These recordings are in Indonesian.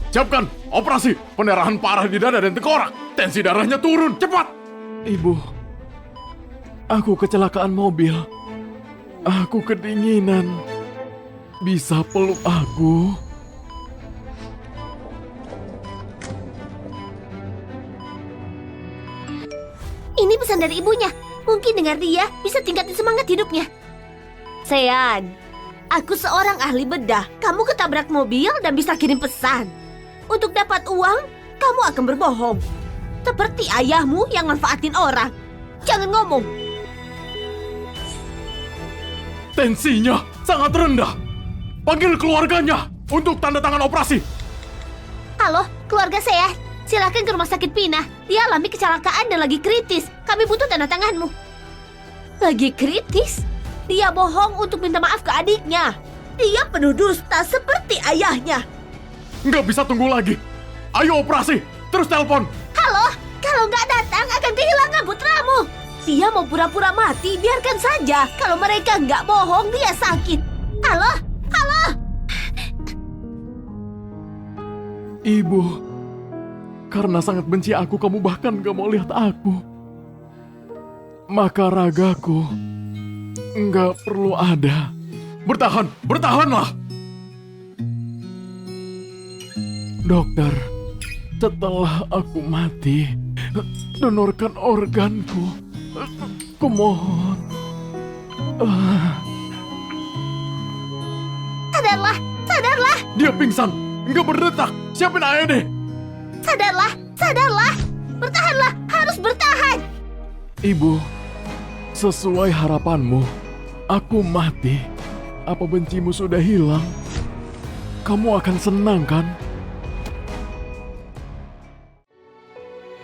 siapkan operasi pendarahan parah di dada dan tengkorak. Tensi darahnya turun, cepat. Ibu, aku kecelakaan mobil. Aku kedinginan. Bisa peluk aku? Ini pesan dari ibunya. Mungkin dengar dia bisa tingkatin semangat hidupnya. Sean, aku seorang ahli bedah. Kamu ketabrak mobil dan bisa kirim pesan. Untuk dapat uang, kamu akan berbohong. Seperti ayahmu yang manfaatin orang. Jangan ngomong. Tensinya sangat rendah. Panggil keluarganya untuk tanda tangan operasi. Halo, keluarga saya. Silakan ke rumah sakit Pina. Dia alami kecelakaan dan lagi kritis. Kami butuh tanda tanganmu. Lagi kritis? Dia bohong untuk minta maaf ke adiknya. Dia penuh dusta seperti ayahnya. Nggak bisa tunggu lagi. Ayo operasi, terus telepon. Halo, kalau nggak datang akan kehilangan putramu. Dia mau pura-pura mati, biarkan saja. Kalau mereka nggak bohong, dia sakit. Halo, halo. Ibu, karena sangat benci aku, kamu bahkan gak mau lihat aku. Maka ragaku nggak perlu ada. Bertahan, bertahanlah. Dokter, setelah aku mati, donorkan organku. Kumohon. Sadarlah, sadarlah, Dia pingsan, nggak berdetak. Siapin AED. sadarlah, sadarlah. Bertahanlah, harus bertahan. Ibu, sesuai harapanmu, aku mati. Apa bencimu sudah hilang? Kamu akan senang kan?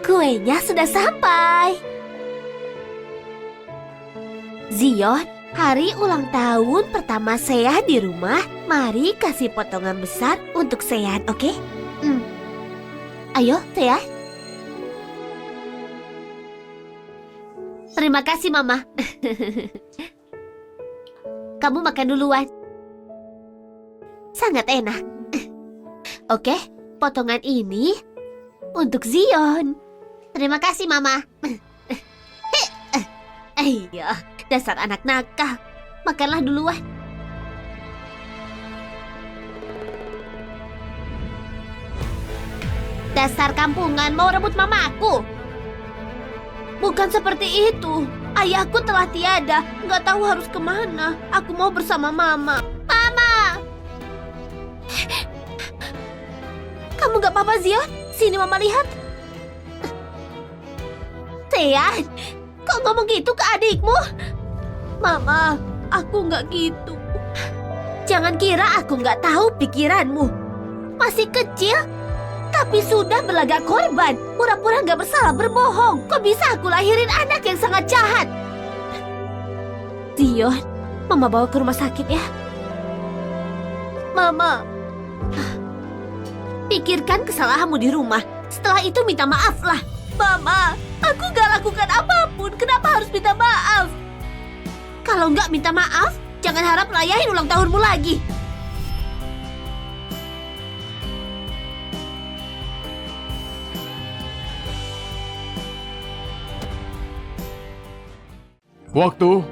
Kuenya sudah sampai. Zion, hari ulang tahun pertama Sean di rumah. Mari kasih potongan besar untuk Sean, oke? Ayo, Sean. Terima kasih, Mama. Kamu makan duluan. Sangat enak. Oke, potongan ini untuk Zion. Terima kasih, Mama. Ayo, dasar anak nakal. Makanlah duluan. Dasar kampungan mau rebut mamaku. Bukan seperti itu. Ayahku telah tiada. Nggak tahu harus kemana. Aku mau bersama Mama. Mama! Kamu nggak apa-apa, Zion? Sini Mama lihat. Sean, kok ngomong gitu ke adikmu? Mama, aku nggak gitu. Jangan kira aku nggak tahu pikiranmu. Masih kecil, tapi sudah berlagak korban. Pura-pura nggak bersalah berbohong. Kok bisa aku lahirin anak yang sangat jahat? Zion, Mama bawa ke rumah sakit ya. Mama, pikirkan kesalahanmu di rumah. Setelah itu minta maaflah. Mama, aku gak lakukan apapun. Kenapa harus minta maaf? Kalau nggak minta maaf, jangan harap rayain ulang tahunmu lagi. Waktu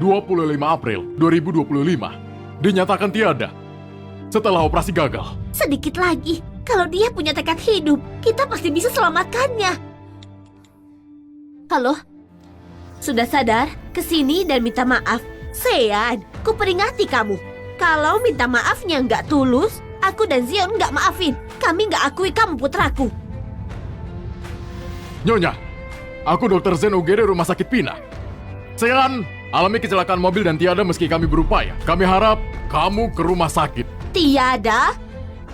25 April 2025. Dinyatakan tiada setelah operasi gagal. Sedikit lagi, kalau dia punya tekad hidup, kita pasti bisa selamatkannya. Halo? Sudah sadar? Kesini dan minta maaf. Sean, ku peringati kamu. Kalau minta maafnya nggak tulus, aku dan Zion nggak maafin. Kami nggak akui kamu putraku. Nyonya, aku Dr. Zen UGD Rumah Sakit Pina. Sean alami kecelakaan mobil dan tiada meski kami berupaya. Kami harap kamu ke rumah sakit. Tiada?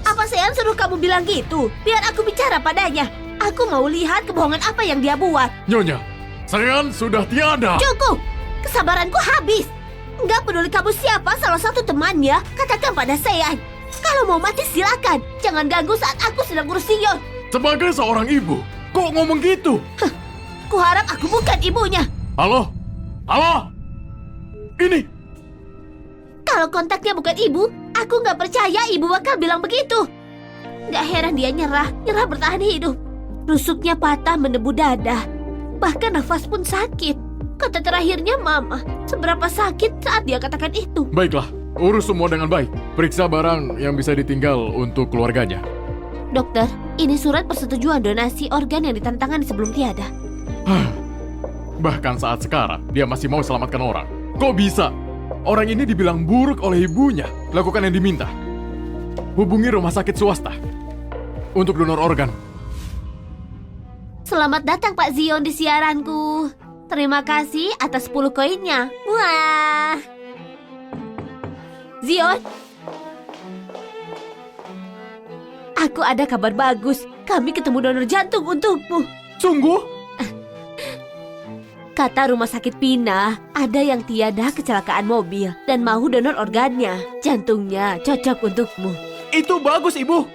Apa Sean suruh kamu bilang gitu? Biar aku bicara padanya. Aku mau lihat kebohongan apa yang dia buat. Nyonya, Sean sudah tiada. Cukup! Kesabaranku habis. Nggak peduli kamu siapa, salah satu temannya, katakan pada Sean. Kalau mau mati silakan. Jangan ganggu saat aku sedang ngurus Zion. Sebagai seorang ibu, kok ngomong gitu? Kuharap aku bukan ibunya. Halo? Halo? Ini, Kalau kontaknya bukan ibu, aku nggak percaya ibu bakal bilang begitu. Gak heran dia nyerah bertahan hidup. Rusuknya patah menebu dada. Bahkan nafas pun sakit. Kata terakhirnya Mama, seberapa sakit saat dia katakan itu. Baiklah, urus semua dengan baik. Periksa barang yang bisa ditinggal untuk keluarganya. Dokter, ini surat persetujuan donasi organ yang ditandatangani sebelum tiada. Bahkan saat sekarang, dia masih mau selamatkan orang. Kok bisa? Orang ini dibilang buruk oleh ibunya. Lakukan yang diminta. Hubungi rumah sakit swasta untuk donor organ. Selamat datang Pak Zion di siaranku. Terima kasih atas 10 koinnya. Wah. Zion. Aku ada kabar bagus. Kami ketemu donor jantung untukmu. Sungguh? Kata rumah sakit Pina, ada yang tiada kecelakaan mobil dan mau donor organnya. Jantungnya cocok untukmu. Itu bagus, Ibu.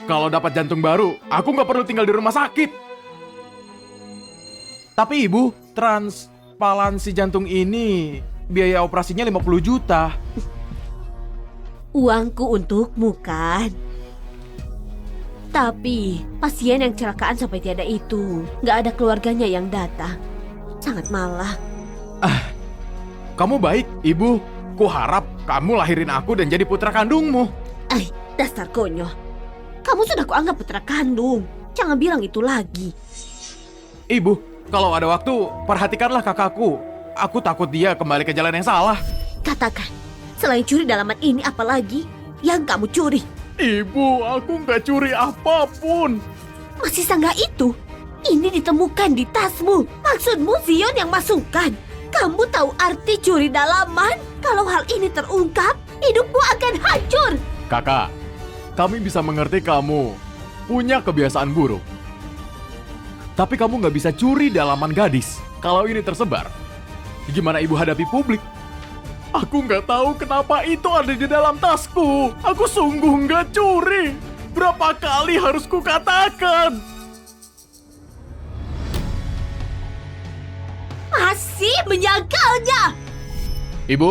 Kalau dapat jantung baru, aku nggak perlu tinggal di rumah sakit. Tapi Ibu, transplantasi jantung ini biaya operasinya 50 juta. Uangku untukmu kan? Tapi pasien yang kecelakaan sampai tiada itu nggak ada keluarganya yang datang. Sangat malah. Kamu baik, Ibu. Kuharap kamu lahirin aku dan jadi putra kandungmu. Dasar konyol. Kamu sudah kuanggap putra kandung. Jangan bilang itu lagi. Ibu, kalau ada waktu, perhatikanlah kakakku. Aku takut dia kembali ke jalan yang salah. Katakan, selain curi dalaman ini apalagi yang kamu curi? Ibu, aku nggak curi apapun. Masih sanggah itu? Ini ditemukan di tasmu. Maksudmu Zion yang masukkan? Kamu tahu arti curi dalaman? Kalau hal ini terungkap, hidupmu akan hancur. Kakak, kami bisa mengerti kamu punya kebiasaan buruk. Tapi kamu nggak bisa curi dalaman gadis. Kalau ini tersebar, gimana ibu hadapi publik? Aku nggak tahu kenapa itu ada di dalam tasku. Aku sungguh nggak curi. Berapa kali harus kukatakan? Masih menyangkalnya. Ibu?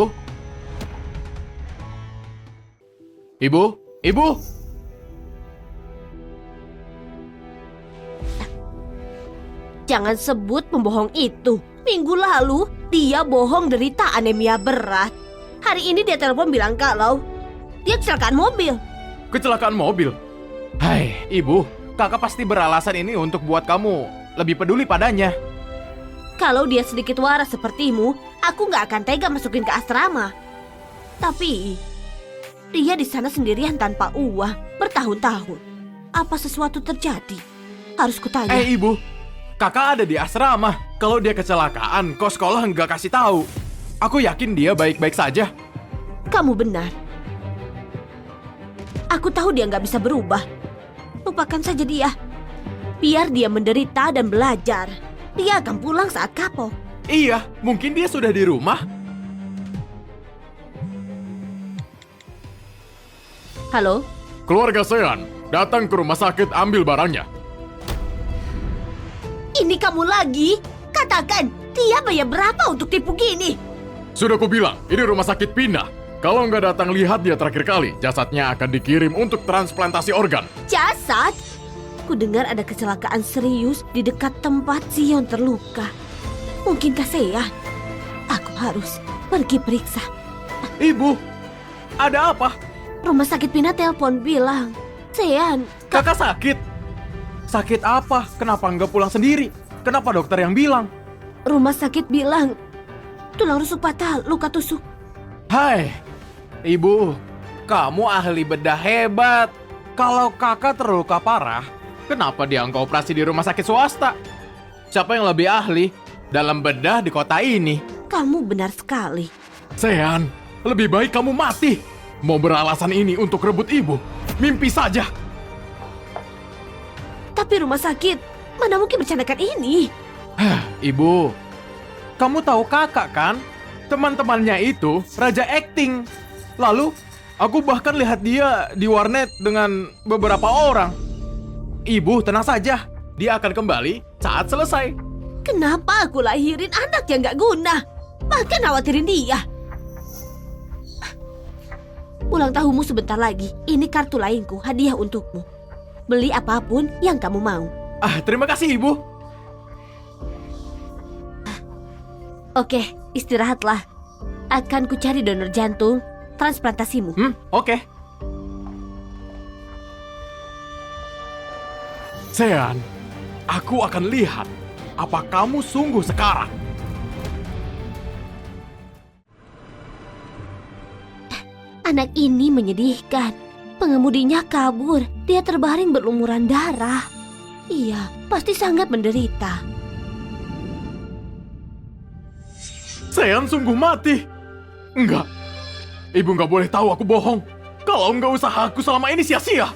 Ibu? Ibu? Jangan sebut pembohong itu. Minggu lalu, dia bohong derita anemia berat. Hari ini dia telepon bilang kalau dia kecelakaan mobil. Kecelakaan mobil? Hai, Ibu. Kakak pasti beralasan ini untuk buat kamu lebih peduli padanya. Kalau dia sedikit waras sepertimu, aku nggak akan tega masukin ke asrama. Tapi, dia di sana sendirian tanpa uang bertahun-tahun. Apa sesuatu terjadi? Harus kutanya. Ibu. Kakak ada di asrama. Kalau dia kecelakaan, kok sekolah nggak kasih tahu? Aku yakin dia baik-baik saja. Kamu benar. Aku tahu dia nggak bisa berubah. Lupakan saja dia. Biar dia menderita dan belajar. Dia akan pulang saat kapok. Iya, mungkin dia sudah di rumah. Halo? Keluarga Sean, datang ke rumah sakit ambil barangnya. Ini kamu lagi? Katakan, dia bayar berapa untuk tipu gini? Sudah kubilang, ini rumah sakit Pina. Kalau nggak datang lihat dia terakhir kali, jasadnya akan dikirim untuk transplantasi organ. Jasad? Ku dengar ada kecelakaan serius di dekat tempat Zion terluka. Mungkinkah saya? Aku harus pergi periksa. Ibu, ada apa? Rumah sakit Pina telepon bilang, Sean, Kakak sakit? Sakit apa? Kenapa nggak pulang sendiri? Kenapa dokter yang bilang? rumah sakit bilang tulang rusuk patah, luka tusuk. Hai, Ibu, kamu ahli bedah hebat. Kalau kakak terluka parah, kenapa dia nggak operasi di rumah sakit swasta? Siapa yang lebih ahli dalam bedah di kota ini? Kamu benar sekali. Sean, lebih baik kamu mati. Mau beralasan ini untuk rebut ibu, mimpi saja. Tapi rumah sakit mana mungkin bercandakan ini? Ibu, kamu tahu kakak kan? Teman-temannya itu raja acting. Lalu, aku bahkan lihat dia di warnet dengan beberapa orang. Ibu, tenang saja. Dia akan kembali saat selesai. Kenapa aku lahirin anak yang gak guna? Bahkan khawatirin dia. Ulang tahunmu sebentar lagi. Ini kartu lainku, hadiah untukmu. Beli apapun yang kamu mau. Terima kasih, Ibu. Oke, istirahatlah. Akan ku cari donor jantung transplantasimu. Oke. Sean, aku akan lihat apa kamu sungguh sekarang. Anak ini menyedihkan. Pengemudinya kabur. Dia terbaring berlumuran darah. Iya, pasti sangat menderita. Sean sungguh mati. Enggak. Ibu nggak boleh tahu aku bohong. Kalau nggak usahaku selama ini sia-sia.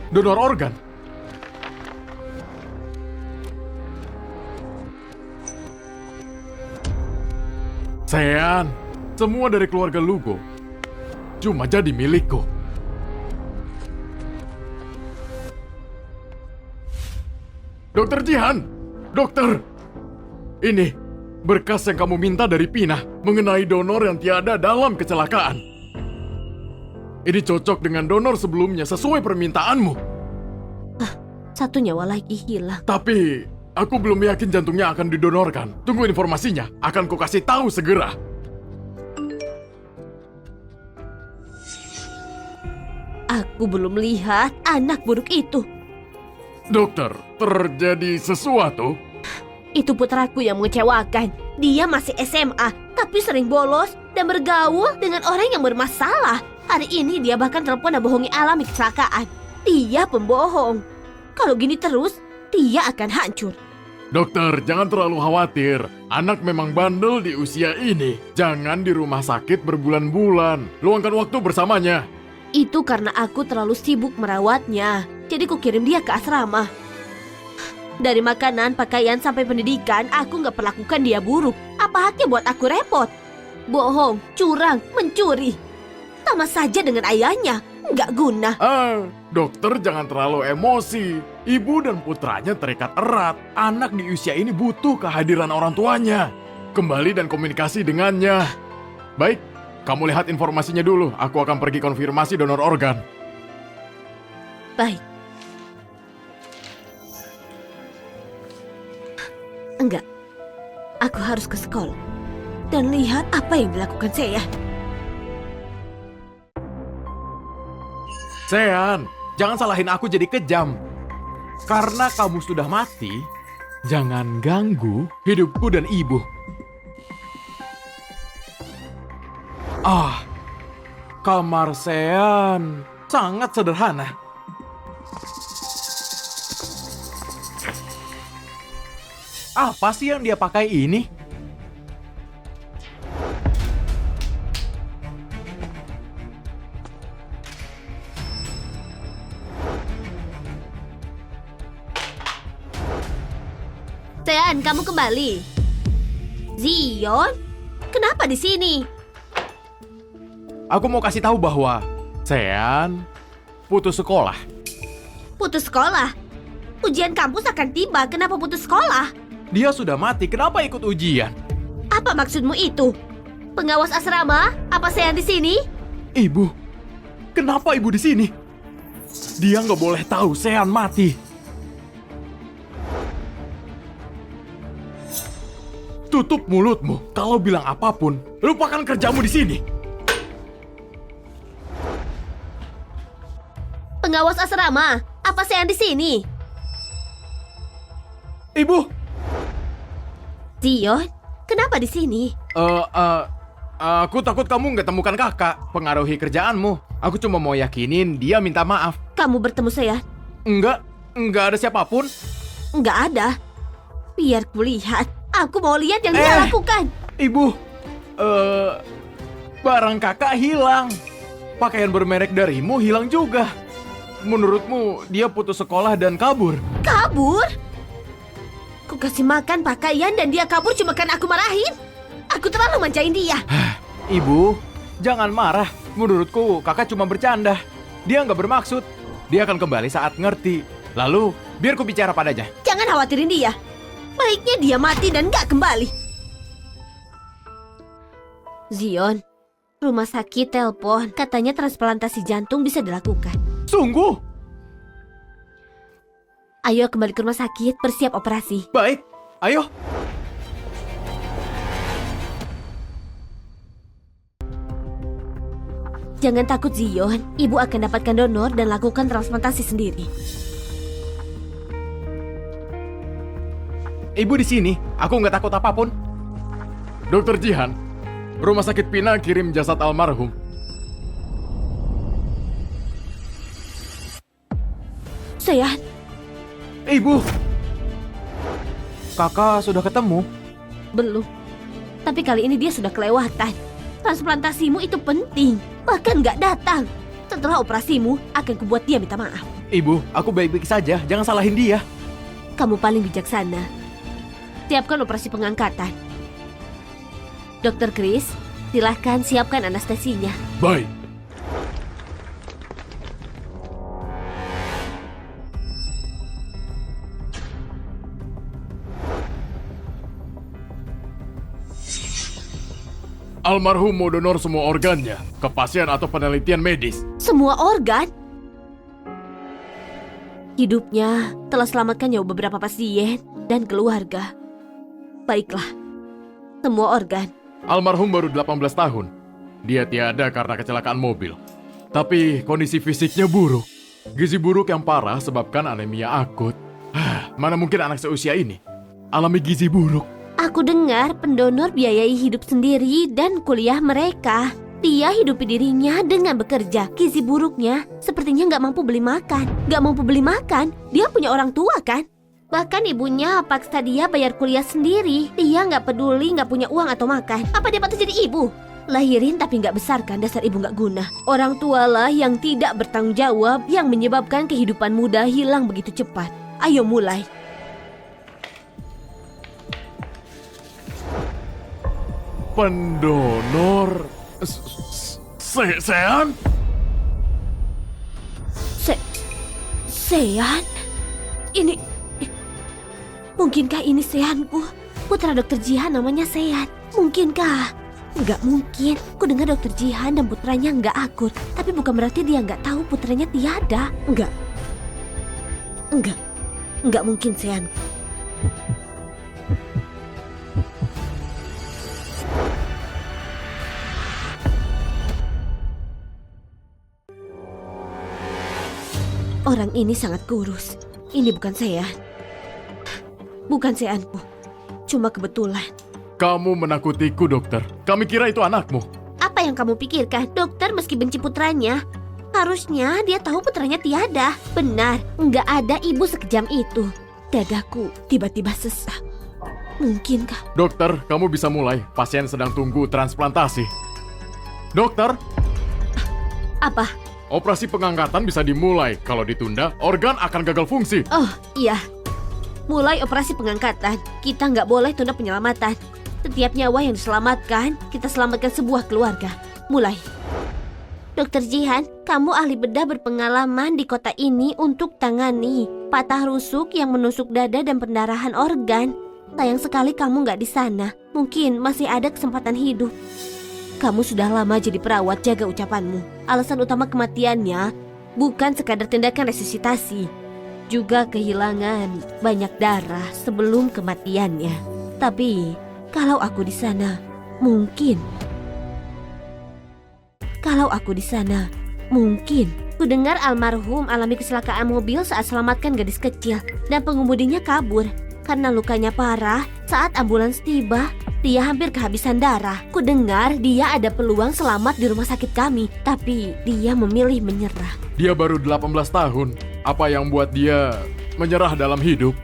Donor organ. Sean, semua dari keluarga Lugo cuma jadi milikku. Dokter Jihan, dokter, ini berkas yang kamu minta dari Pina mengenai donor yang tiada dalam kecelakaan. Ini cocok dengan donor sebelumnya sesuai permintaanmu. Satu nyawa lagi hilang. Tapi aku belum yakin jantungnya akan didonorkan. Tunggu informasinya, akan kukasih tahu segera. Aku belum lihat anak buruk itu. Dokter, terjadi sesuatu? Itu putraku yang mengecewakan. Dia masih SMA, tapi sering bolos dan bergaul dengan orang yang bermasalah. Hari ini dia bahkan telepon dan bohongi alami kecelakaan. Dia pembohong. Kalau gini terus, dia akan hancur. Dokter, jangan terlalu khawatir. Anak memang bandel di usia ini. Jangan di rumah sakit berbulan-bulan. Luangkan waktu bersamanya. Itu karena aku terlalu sibuk merawatnya. Jadi ku kirim dia ke asrama. Dari makanan, pakaian, sampai pendidikan, aku nggak perlakukan dia buruk. Apa haknya buat aku repot? Bohong, curang, mencuri. Sama saja dengan ayahnya. Nggak guna. Dokter jangan terlalu emosi. Ibu dan putranya terikat erat. Anak di usia ini butuh kehadiran orang tuanya. Kembali dan komunikasi dengannya. Baik, kamu lihat informasinya dulu. Aku akan pergi konfirmasi donor organ. Baik. Enggak. Aku harus ke sekolah. Dan lihat apa yang dilakukan saya. Sean, jangan salahin aku jadi kejam. Karena kamu sudah mati, jangan ganggu hidupku dan ibu. Kamar Sean sangat sederhana. Apa sih yang dia pakai ini? Sean, kamu kembali. Zion, kenapa di sini? Aku mau kasih tahu bahwa Sean putus sekolah. Putus sekolah? Ujian kampus akan tiba, kenapa putus sekolah? Dia sudah mati, kenapa ikut ujian? Apa maksudmu itu? Pengawas asrama? Apa Sean di sini? Ibu, kenapa ibu di sini? Dia nggak boleh tahu Sean mati. Tutup mulutmu. Kalau bilang apapun, lupakan kerjamu di sini. Pengawas asrama? Apa Sean di sini? Ibu, Zion, kenapa di sini? Aku takut kamu nggak temukan kakak. Pengaruhi kerjaanmu. Aku cuma mau yakinin dia minta maaf. Kamu bertemu saya? Enggak ada siapapun. Nggak ada. Biar kulihat. Aku mau lihat yang dia lakukan. Ibu, barang kakak hilang. Pakaian bermerek darimu hilang juga. Menurutmu dia putus sekolah dan kabur? Kabur? Ku kasih makan pakaian dan dia kabur cuma karena aku marahin. Aku terlalu manjain dia. Ibu, jangan marah. Menurutku kakak cuma bercanda. Dia nggak bermaksud. Dia akan kembali saat ngerti. Lalu biar ku bicara padanya. Jangan khawatirin dia. Baiknya dia mati dan gak kembali. Zion, rumah sakit telepon. Katanya transplantasi jantung bisa dilakukan. Sungguh? Ayo kembali ke rumah sakit, bersiap operasi. Baik, ayo. Jangan takut Zion, ibu akan dapatkan donor dan lakukan transplantasi sendiri. Ibu di sini, aku nggak takut apapun. Dokter Jihan, Rumah Sakit Pina kirim jasad almarhum. Sehat. Ibu, kakak sudah ketemu? Belum. Tapi kali ini dia sudah kelewatan. Transplantasimu itu penting. Bahkan gak datang. Setelah operasimu, akan kubuat dia minta maaf. Ibu, aku baik-baik saja, jangan salahin dia. Kamu paling bijaksana. Siapkan operasi pengangkatan. Dokter Chris, silahkan siapkan anestesinya. Baik. Almarhum mau donor semua organnya ke pasien atau penelitian medis. Semua organ? Hidupnya telah selamatkan nyawa beberapa pasien dan keluarga. Baiklah, semua organ. Almarhum baru 18 tahun. Dia tiada karena kecelakaan mobil. Tapi kondisi fisiknya buruk. Gizi buruk yang parah sebabkan anemia akut. Mana mungkin anak seusia ini alami gizi buruk. Aku dengar pendonor biayai hidup sendiri dan kuliah mereka. Dia hidupi dirinya dengan bekerja. Gizi buruknya sepertinya nggak mampu beli makan. Nggak mampu beli makan, dia punya orang tua kan? Bahkan ibunya paksa dia bayar kuliah sendiri. Dia nggak peduli nggak punya uang atau makan. Apa dia patut jadi ibu? Lahirin tapi nggak besarkan, dasar ibu nggak guna. Orang tualah yang tidak bertanggung jawab yang menyebabkan kehidupan muda hilang begitu cepat. Ayo mulai. Pendonor Sean? Sean? Ini... Mungkinkah ini Seanku? Putra Dokter Jihan namanya Sean. Mungkinkah? Nggak mungkin. Ku dengar Dokter Jihan dan putranya nggak akut. Tapi bukan berarti dia nggak tahu putranya tiada. Nggak mungkin Sean. Orang ini sangat kurus. Ini bukan Sean. Bukan Seanku. Cuma kebetulan. Kamu menakutiku, dokter. Kami kira itu anakmu. Apa yang kamu pikirkan? Dokter meski benci putranya, harusnya dia tahu putranya tiada. Benar, nggak ada ibu sekejam itu. Dadaku tiba-tiba sesak. Mungkinkah? Dokter, kamu bisa mulai. Pasien sedang tunggu transplantasi. Dokter, Apa? operasi pengangkatan bisa dimulai. Kalau ditunda, organ akan gagal fungsi. Oh, iya. Mulai operasi pengangkatan. Kita nggak boleh tunda penyelamatan. Setiap nyawa yang diselamatkan, kita selamatkan sebuah keluarga. Mulai. Dokter Jihan, kamu ahli bedah berpengalaman di kota ini untuk tangani patah rusuk yang menusuk dada dan pendarahan organ. Sayang sekali kamu nggak di sana. Mungkin masih ada kesempatan hidup. Kamu sudah lama jadi perawat, jaga ucapanmu. Alasan utama kematiannya bukan sekadar tindakan resusitasi, juga kehilangan banyak darah sebelum kematiannya. Tapi kalau aku di sana, mungkin. Kudengar almarhum alami kecelakaan mobil saat selamatkan gadis kecil dan pengemudinya kabur karena lukanya parah. Saat ambulans tiba, dia hampir kehabisan darah. Kudengar dia ada peluang selamat di rumah sakit kami, tapi dia memilih menyerah. Dia baru 18 tahun. Apa yang buat dia menyerah dalam hidup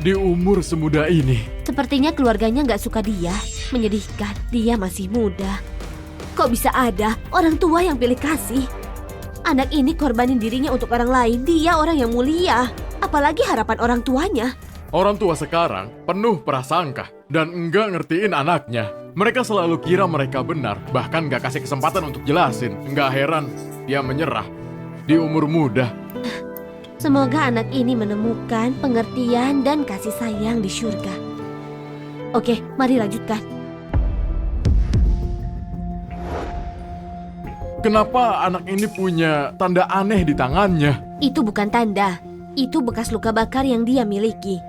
di umur semuda ini? Sepertinya keluarganya nggak suka dia. Menyedihkan, dia masih muda. Kok bisa ada orang tua yang pilih kasih? Anak ini korbanin dirinya untuk orang lain. Dia orang yang mulia. Apalagi harapan orang tuanya. Orang tua sekarang penuh prasangka. dan enggak ngertiin anaknya. Mereka selalu kira mereka benar, bahkan nggak kasih kesempatan untuk jelasin. Nggak heran dia menyerah di umur muda. Semoga anak ini menemukan pengertian dan kasih sayang di surga. Oke, mari lanjutkan. Kenapa anak ini punya tanda aneh di tangannya? Itu bukan tanda, itu bekas luka bakar yang dia miliki.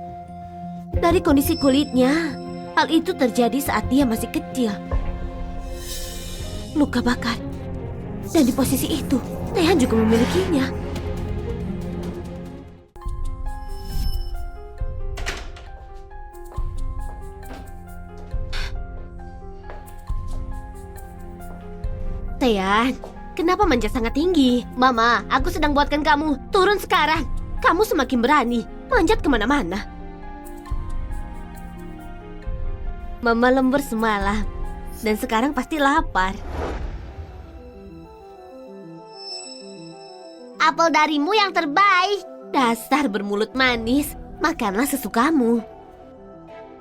Dari kondisi kulitnya, hal itu terjadi saat dia masih kecil. Luka bakar. Dan di posisi itu, Tehan juga memilikinya. Tehan, kenapa manjat sangat tinggi? Mama, aku sedang buatkan kamu. Turun sekarang. Kamu semakin berani. Manjat kemana-mana. Mama lembur semalam. Dan sekarang pasti lapar. Apel darimu yang terbaik. Dasar bermulut manis. Makanlah sesukamu.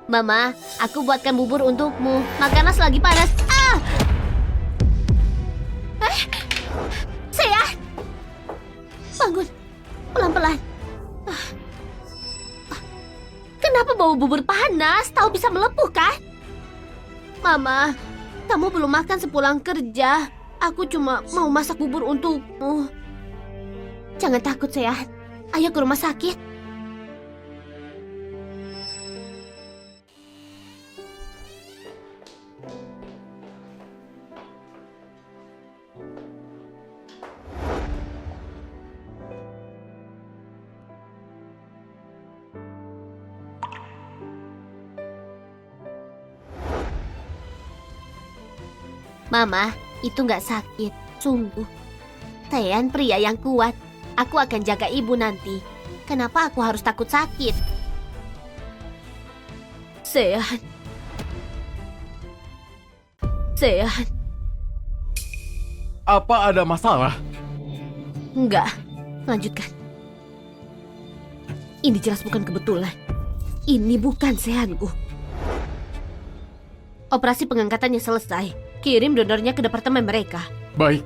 Mama, aku buatkan bubur untukmu. Makanlah selagi panas. Ah! Saya bangun pelan-pelan. Kenapa bau bubur panas? Tahu bisa melepuh kan? Mama, kamu belum makan sepulang kerja. Aku cuma mau masak bubur untukmu. Jangan takut, Sehat. Ayo ke rumah sakit. Mama, itu nggak sakit, sungguh. Tehan pria yang kuat. Aku akan jaga ibu nanti. Kenapa aku harus takut sakit? Sehan. Sehan. Apa ada masalah? Enggak, lanjutkan. Ini jelas bukan kebetulan. Ini bukan Sehanku. Operasi pengangkatannya selesai. Kirim donornya ke departemen mereka. Baik.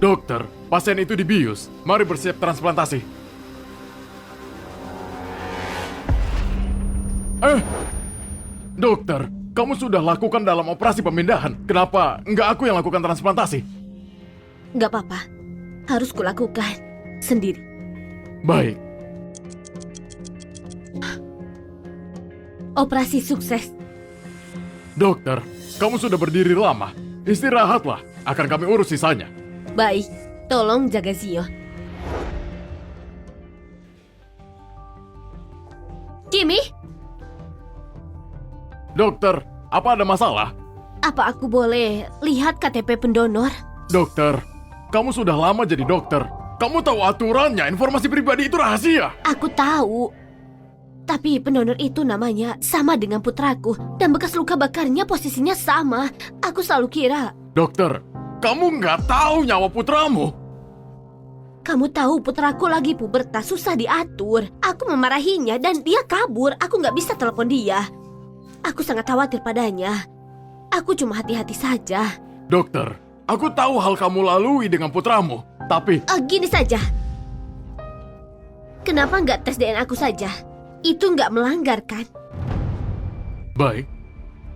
Dokter, pasien itu dibius. Mari bersiap transplantasi. Dokter, kamu sudah lakukan dalam operasi pemindahan. Kenapa nggak aku yang lakukan transplantasi? Nggak apa-apa. Harus kulakukan sendiri. Baik. Operasi sukses. Dokter, kamu sudah berdiri lama. Istirahatlah, akan kami urus sisanya. Baik, tolong jaga Zio. Jimmy, Dokter, apa ada masalah? apa aku boleh lihat KTP pendonor? Dokter, kamu sudah lama jadi dokter. Kamu tahu aturannya, informasi pribadi itu rahasia. Aku tahu. Tapi pendonor itu namanya sama dengan putraku. Dan bekas luka bakarnya posisinya sama. Aku selalu kira. Dokter, kamu nggak tahu nyawa putramu. Kamu tahu putraku lagi pubertas, susah diatur. Aku memarahinya dan dia kabur. Aku nggak bisa telepon dia. Aku sangat khawatir padanya. Aku cuma hati-hati saja. Dokter, aku tahu hal kamu lalui dengan putramu. Tapi... Gini saja. Kenapa nggak tes DNA aku saja? Itu nggak melanggar kan? Baik.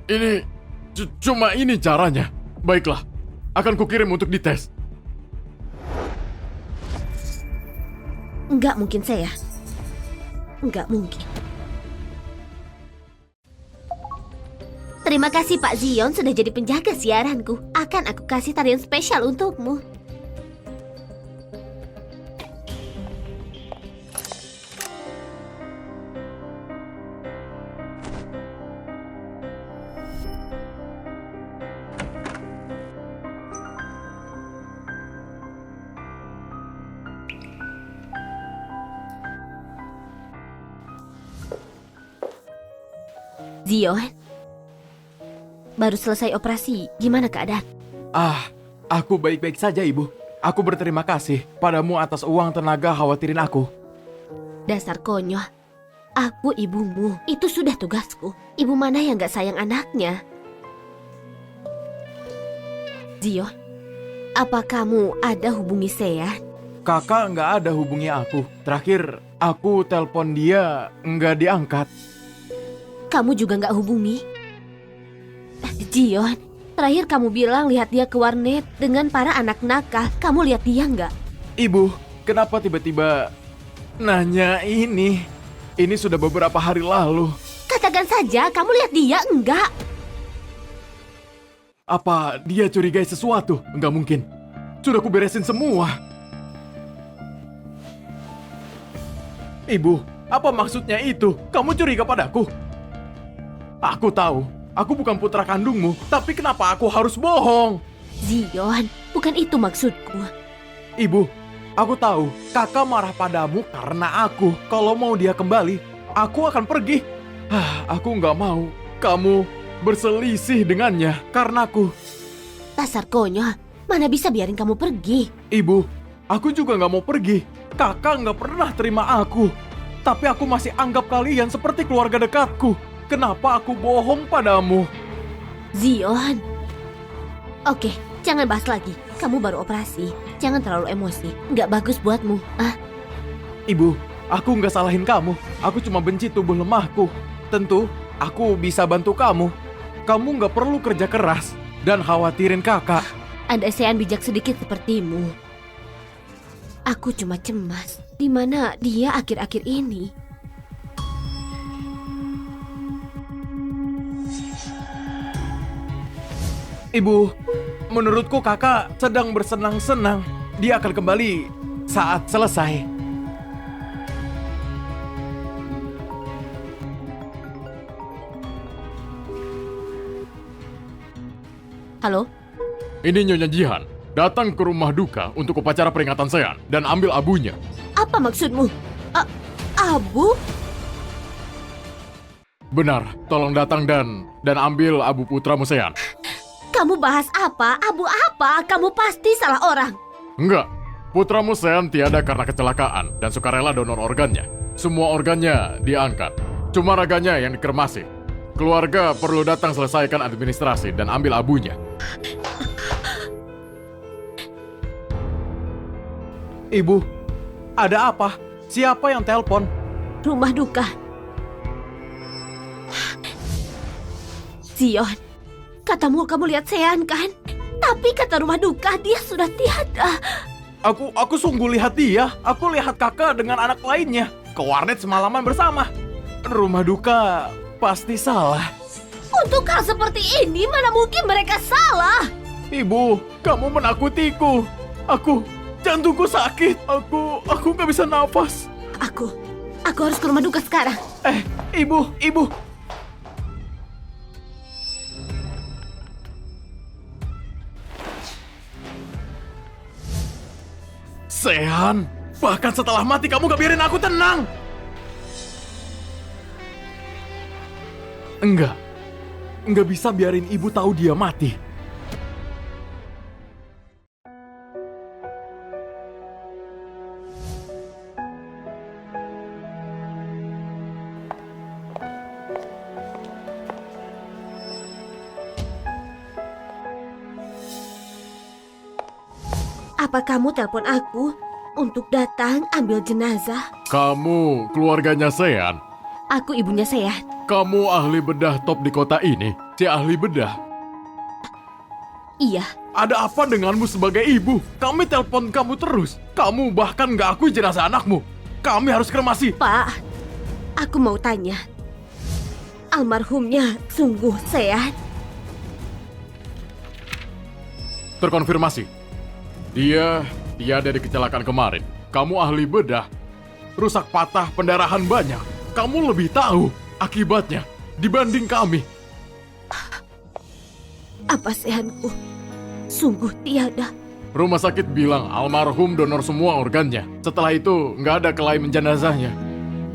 Ini... cuma ini caranya. Baiklah, akan kukirim untuk dites. Nggak mungkin saya. Nggak mungkin. Terima kasih Pak Zion sudah jadi penjaga siaranku. Akan aku kasih tarian spesial untukmu. Zion, baru selesai operasi. Gimana keadaan? Aku baik-baik saja, Ibu. Aku berterima kasih padamu atas uang tenaga khawatirin aku. Dasar konyol. Aku ibumu. Itu sudah tugasku. Ibu mana yang gak sayang anaknya? Zion, apa kamu ada hubungi Sean? Kakak nggak ada hubungi aku. Terakhir, aku telepon dia nggak diangkat. Kamu juga gak hubungi? Zion, terakhir kamu bilang lihat dia ke warnet dengan para anak nakal. Kamu lihat dia nggak? Ibu, kenapa tiba-tiba nanya ini? Ini sudah beberapa hari lalu. Katakan saja kamu lihat dia enggak? Apa dia curigai sesuatu? Nggak mungkin. Sudah aku beresin semua. Ibu, apa maksudnya itu? Kamu curiga padaku? Aku tahu, aku bukan putra kandungmu. Tapi kenapa aku harus bohong? Zion, bukan itu maksudku. Ibu, aku tahu kakak marah padamu karena aku. Kalau mau dia kembali, aku akan pergi. Aku nggak mau kamu berselisih dengannya karena aku. Dasar konyol, mana bisa biarin kamu pergi? Ibu, aku juga nggak mau pergi. Kakak nggak pernah terima aku. Tapi aku masih anggap kalian seperti keluarga dekatku. Kenapa aku bohong padamu? Zion. Oke, jangan bahas lagi. Kamu baru operasi. Jangan terlalu emosi. Nggak bagus buatmu. Ibu, aku nggak salahin kamu. Aku cuma benci tubuh lemahku. Tentu, aku bisa bantu kamu. Kamu nggak perlu kerja keras dan khawatirin kakak. Andai Sean bijak sedikit sepertimu. Aku cuma cemas. Di mana dia akhir-akhir ini? Ibu, menurutku kakak sedang bersenang-senang. Dia akan kembali saat selesai. Halo? Ini Nyonya Jihan, datang ke rumah duka untuk upacara peringatan Sean dan ambil abunya. Apa maksudmu? Abu? Benar, tolong datang dan ambil abu putramu Sean. Kamu bahas apa? Abu apa? Kamu pasti salah orang. Enggak, putramu Sean tiada karena kecelakaan dan sukarela donor organnya. Semua organnya diangkat, cuma raganya yang dikremasi. Keluarga perlu datang selesaikan administrasi dan ambil abunya. Ibu, ada apa? Siapa yang telepon? Rumah duka. Zion, katamu kamu lihat Sean kan? Tapi kata rumah duka dia sudah tiada. Aku sungguh lihat dia. Aku lihat kakak dengan anak lainnya ke warnet semalaman bersama. Rumah duka pasti salah. Untuk hal seperti ini mana mungkin mereka salah? Ibu, kamu menakutiku. Jantungku sakit. Aku nggak bisa nafas. Aku harus ke rumah duka sekarang. Ibu. Sehan, bahkan setelah mati kamu gak biarin aku tenang. Enggak bisa biarin ibu tahu dia mati. Apa kamu telepon aku untuk datang ambil jenazah? Kamu keluarganya Sean? Aku ibunya Sean. Kamu ahli bedah top di kota ini? Si ahli bedah? Iya. Ada apa denganmu sebagai ibu? Kami telepon kamu terus. Kamu bahkan gak akui jenazah anakmu. Kami harus kremasi. Pak, aku mau tanya. Almarhumnya sungguh Sean? Terkonfirmasi. Dia ada di kecelakaan kemarin. Kamu ahli bedah. Rusak patah, pendarahan banyak. Kamu lebih tahu akibatnya dibanding kami. Apa Sehanku sungguh tiada? Rumah sakit bilang almarhum donor semua organnya. Setelah itu nggak ada kelainan jenazahnya.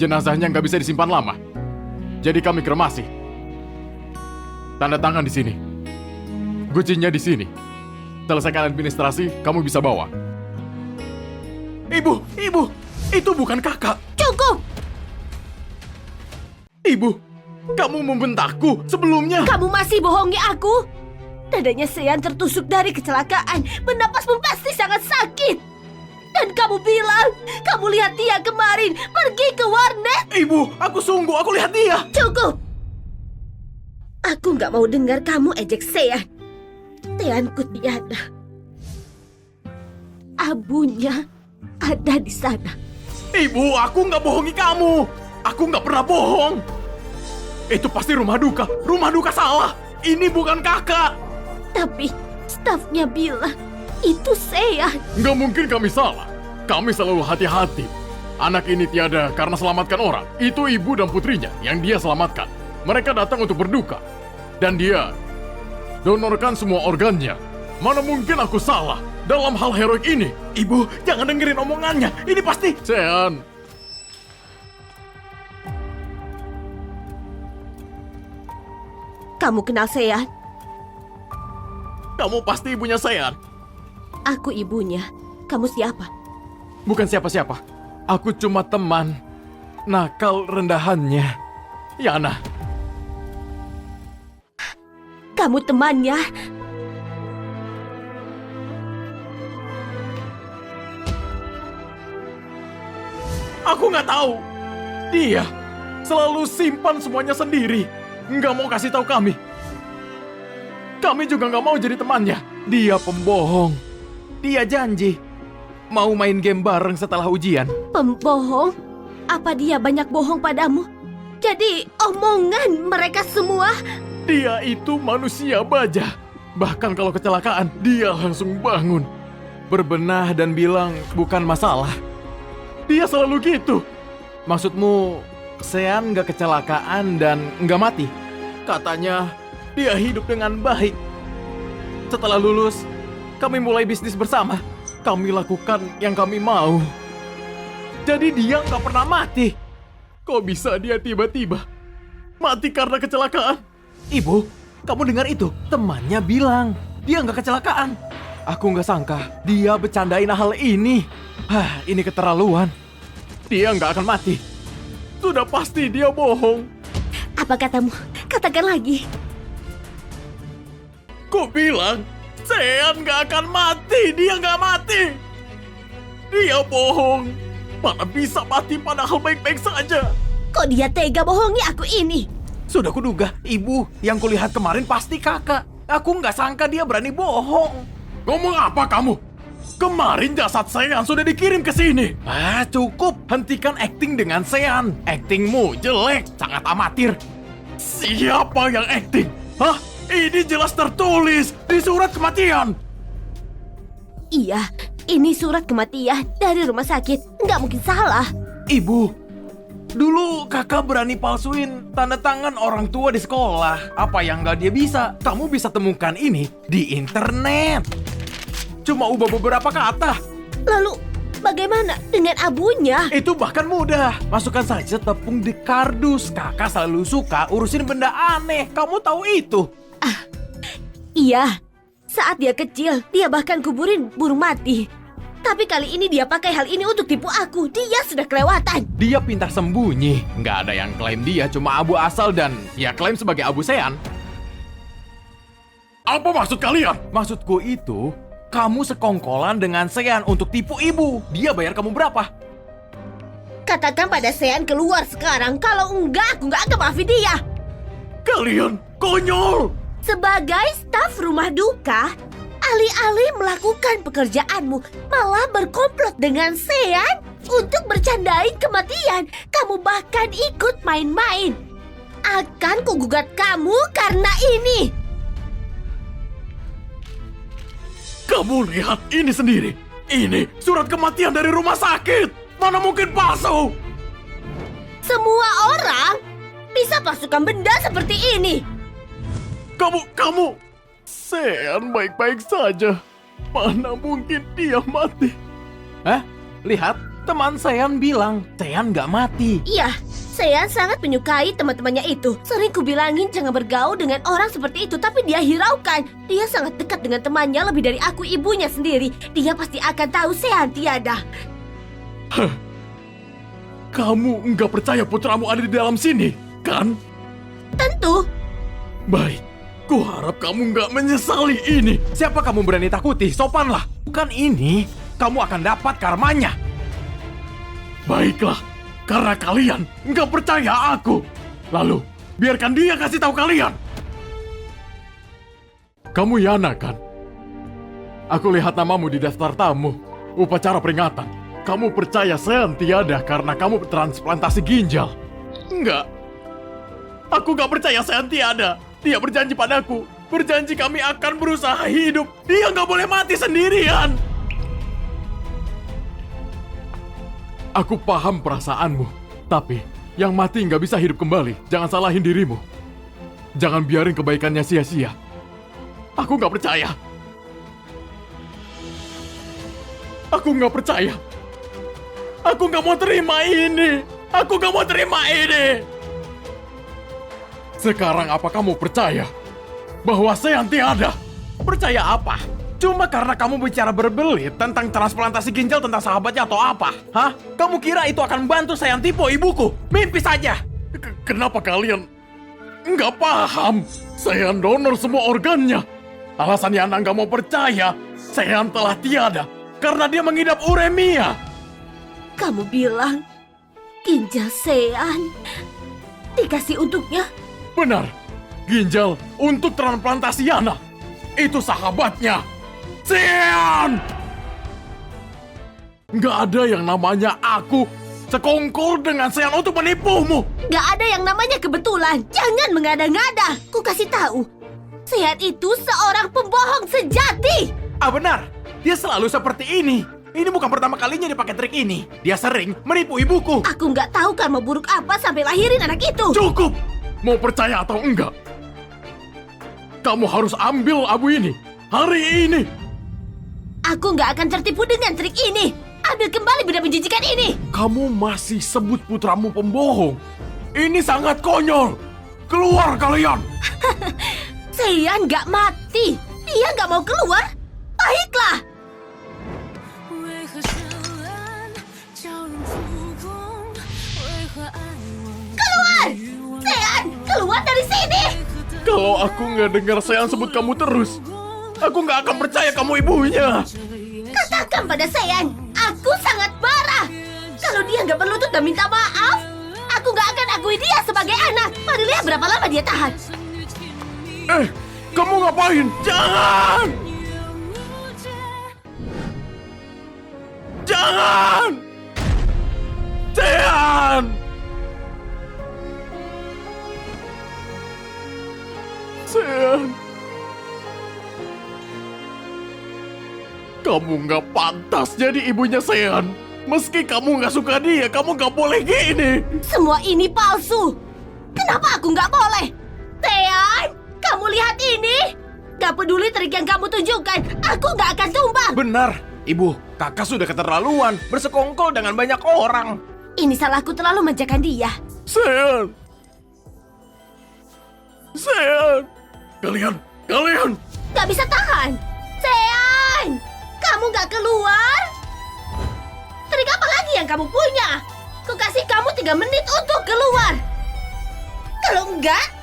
Jenazahnya nggak bisa disimpan lama. Jadi kami kremasi. Tanda tangan di sini. Gucinya di sini. Selesaikan administrasi, kamu bisa bawa. Ibu, itu bukan kakak. Cukup! Ibu, kamu membentakku sebelumnya. Kamu masih bohongi aku. Dadanya Sean tertusuk dari kecelakaan. Bernapasmu pasti sangat sakit. Dan kamu bilang, kamu lihat dia kemarin pergi ke warnet. Ibu, aku lihat dia. Cukup! Aku nggak mau dengar kamu ejek Sean. Seanku tiada. Abunya ada di sana. Ibu, aku nggak bohongi kamu. Aku nggak pernah bohong. Itu pasti rumah duka. Rumah duka salah. Ini bukan kakak. Tapi stafnya bilang itu Sean. Nggak mungkin kami salah. Kami selalu hati-hati. Anak ini tiada karena selamatkan orang. Itu ibu dan putrinya yang dia selamatkan. Mereka datang untuk berduka. Dan dia donorkan semua organnya. Mana mungkin aku salah dalam hal heroik ini? Ibu, jangan dengerin omongannya. Ini pasti... Sean, Kamu kenal Sean? Kamu pasti ibunya Sean. Aku ibunya. Kamu siapa? bukan siapa-siapa. Aku cuma teman. Nakal rendahannya. Yana. Kamu temannya? Aku nggak tahu. Dia selalu simpan semuanya sendiri. Nggak mau kasih tahu kami. Kami juga nggak mau jadi temannya. Dia pembohong. Dia janji mau main game bareng setelah ujian. Pembohong? Apa dia banyak bohong padamu? Jadi omongan mereka semua? Dia itu manusia baja. Bahkan kalau kecelakaan, dia langsung bangun. Berbenah dan bilang bukan masalah. Dia selalu gitu. Maksudmu, Sean nggak kecelakaan dan nggak mati? Katanya, dia hidup dengan baik. Setelah lulus, kami mulai bisnis bersama. Kami lakukan yang kami mau. Jadi dia nggak pernah mati. Kok bisa dia tiba-tiba mati karena kecelakaan? Ibu, kamu dengar itu? Temannya bilang dia nggak kecelakaan. Aku nggak sangka dia bercandain hal ini. Ini keterlaluan. Dia nggak akan mati. Sudah pasti dia bohong. Apa katamu? Katakan lagi. Ku bilang, Sean nggak akan mati. Dia nggak mati. Dia bohong. Mana bisa mati padahal baik-baik saja. Kok dia tega bohongi aku ini? Sudah kuduga, ibu yang kulihat kemarin pasti kakak. Aku nggak sangka dia berani bohong. ngomong apa kamu? Kemarin jasad Sean sudah dikirim ke sini. Cukup. Hentikan acting dengan Sean. Actingmu jelek, sangat amatir. Siapa yang acting? Hah? Ini jelas tertulis di surat kematian. Iya, ini surat kematian dari rumah sakit. Nggak mungkin salah. Ibu, dulu kakak berani palsuin tanda tangan orang tua di sekolah. Apa yang nggak dia bisa? Kamu bisa temukan ini di internet. Cuma ubah beberapa kata. Lalu, bagaimana dengan abunya? Itu bahkan mudah. Masukkan saja tepung di kardus. Kakak selalu suka urusin benda aneh. Kamu tahu itu? Iya, saat dia kecil, dia bahkan kuburin burung mati. Tapi kali ini dia pakai hal ini untuk tipu aku. Dia sudah kelewatan. Dia pintar sembunyi. Nggak ada yang klaim dia cuma abu asal dan ya klaim sebagai abu Sean. Apa maksud kalian? Maksudku itu, kamu sekongkolan dengan Sean untuk tipu ibu. Dia bayar kamu berapa? Katakan pada Sean keluar sekarang. Kalau enggak, aku nggak akan maafin dia. Kalian konyol! Sebagai staf rumah duka, alih-alih melakukan pekerjaanmu, malah berkomplot dengan Sean untuk bercandain kematian. Kamu bahkan ikut main-main. Akan kugugat kamu karena ini. Kamu lihat ini sendiri. Ini surat kematian dari rumah sakit. Mana mungkin palsu? Semua orang bisa pasukan benda seperti ini. Kamu... Sean baik-baik saja. Mana mungkin dia mati? Lihat, teman Sean bilang Sean nggak mati. Iya, Sean sangat menyukai teman-temannya itu. Sering kubilangin jangan bergaul dengan orang seperti itu, tapi dia hiraukan. Dia sangat dekat dengan temannya lebih dari aku ibunya sendiri. Dia pasti akan tahu Sean tiada. Kamu nggak percaya putramu ada di dalam sini, kan? Tentu. Baik, ku harap kamu nggak menyesali ini. Siapa kamu berani takuti? Sopanlah. Bukan ini, kamu akan dapat karmanya. Baiklah, karena kalian nggak percaya aku. Lalu, biarkan dia kasih tahu kalian. Kamu Yana, kan? Aku lihat namamu di daftar tamu. Upacara peringatan. Kamu percaya Sean tiada karena kamu transplantasi ginjal. Enggak. Aku nggak percaya Sean tiada. Dia berjanji padaku. Berjanji kami akan berusaha hidup. Dia nggak boleh mati sendirian. Aku paham perasaanmu. Tapi, yang mati nggak bisa hidup kembali. Jangan salahin dirimu. Jangan biarin kebaikannya sia-sia. Aku nggak percaya. Aku nggak percaya. Aku nggak mau terima ini. Aku nggak mau terima ini. Sekarang apa kamu percaya bahwa Sean tiada? Percaya apa? Cuma karena kamu bicara berbelit tentang transplantasi ginjal tentang sahabatnya atau apa? Hah? Kamu kira itu akan membantu Sean tipe ibuku? Mimpi saja. Kenapa kalian nggak paham? Sean donor semua organnya. Alasan Yana nggak mau percaya Sean telah tiada karena dia mengidap uremia. Kamu bilang ginjal Sean dikasih untuknya? Benar, ginjal untuk transplantasi Yana. Itu sahabatnya, Sean! Nggak ada yang namanya aku sekongkol dengan Sean untuk menipumu. Gak ada yang namanya kebetulan. Jangan mengada-ngada. Ku kasih tahu, Sean itu seorang pembohong sejati. Ah benar, dia selalu seperti ini. Ini bukan pertama kalinya dia pakai trik ini. Dia sering menipu ibuku. Aku nggak tahu karma buruk apa sampai lahirin anak itu. Cukup! Mau percaya atau enggak? Kamu harus ambil abu ini, hari ini. Aku nggak akan tertipu dengan trik ini. Ambil kembali benda menjijikan ini. Kamu masih sebut putramu pembohong. Ini sangat konyol. Keluar kalian! Sean nggak mati. Dia nggak mau keluar. Baiklah. Keluar! Sean, keluar dari sini. Kalau aku nggak dengar Sean sebut kamu terus, aku nggak akan percaya kamu ibunya. Katakan pada Sean, aku sangat marah. Kalau dia nggak berlutut dan minta maaf, aku nggak akan akui dia sebagai anak. Mari lihat berapa lama dia tahan. Kamu ngapain? Jangan! Jangan! Sean! Sean! Kamu nggak pantas jadi ibunya Sean. Meski kamu nggak suka dia, kamu nggak boleh gini. Semua ini palsu. Kenapa aku nggak boleh? Sean, kamu lihat ini. Gak peduli trik yang kamu tunjukkan, aku nggak akan tumbang. Benar, ibu. Kakak sudah keterlaluan bersekongkol dengan banyak orang. Ini salahku terlalu manjakan dia. Sean! Sean! Kalian! Gak bisa tahan. Sean, kamu gak keluar? Trik apa lagi yang kamu punya? Ku kasih kamu 3 menit untuk keluar. Kalau enggak,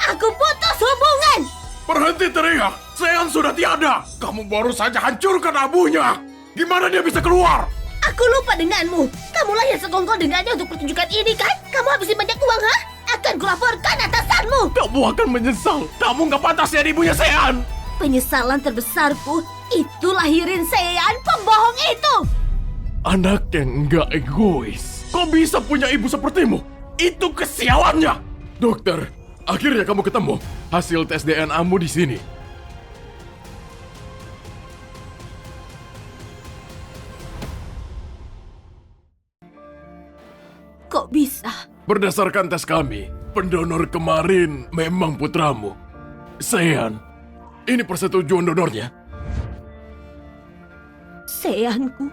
aku putus hubungan. Berhenti teriak! Sean sudah tiada! Kamu baru saja hancurkan abunya! Gimana dia bisa keluar? Aku lupa denganmu. Kamulah yang sekongkol dengannya untuk pertunjukan ini kan? Kamu habisin banyak uang, ha? Akan kulaporkan atasanmu. Kamu akan menyesal! Kamu nggak pantas jadi ibunya Sean! Penyesalan terbesarku itu lahirin Sean pembohong itu. Anak yang nggak egois. Kok bisa punya ibu sepertimu? Itu kesialannya! Dokter, akhirnya kamu ketemu. Hasil tes DNA-mu di sini. Kok bisa? Berdasarkan tes kami, pendonor kemarin memang putramu. Sean, ini persetujuan donornya. Seanku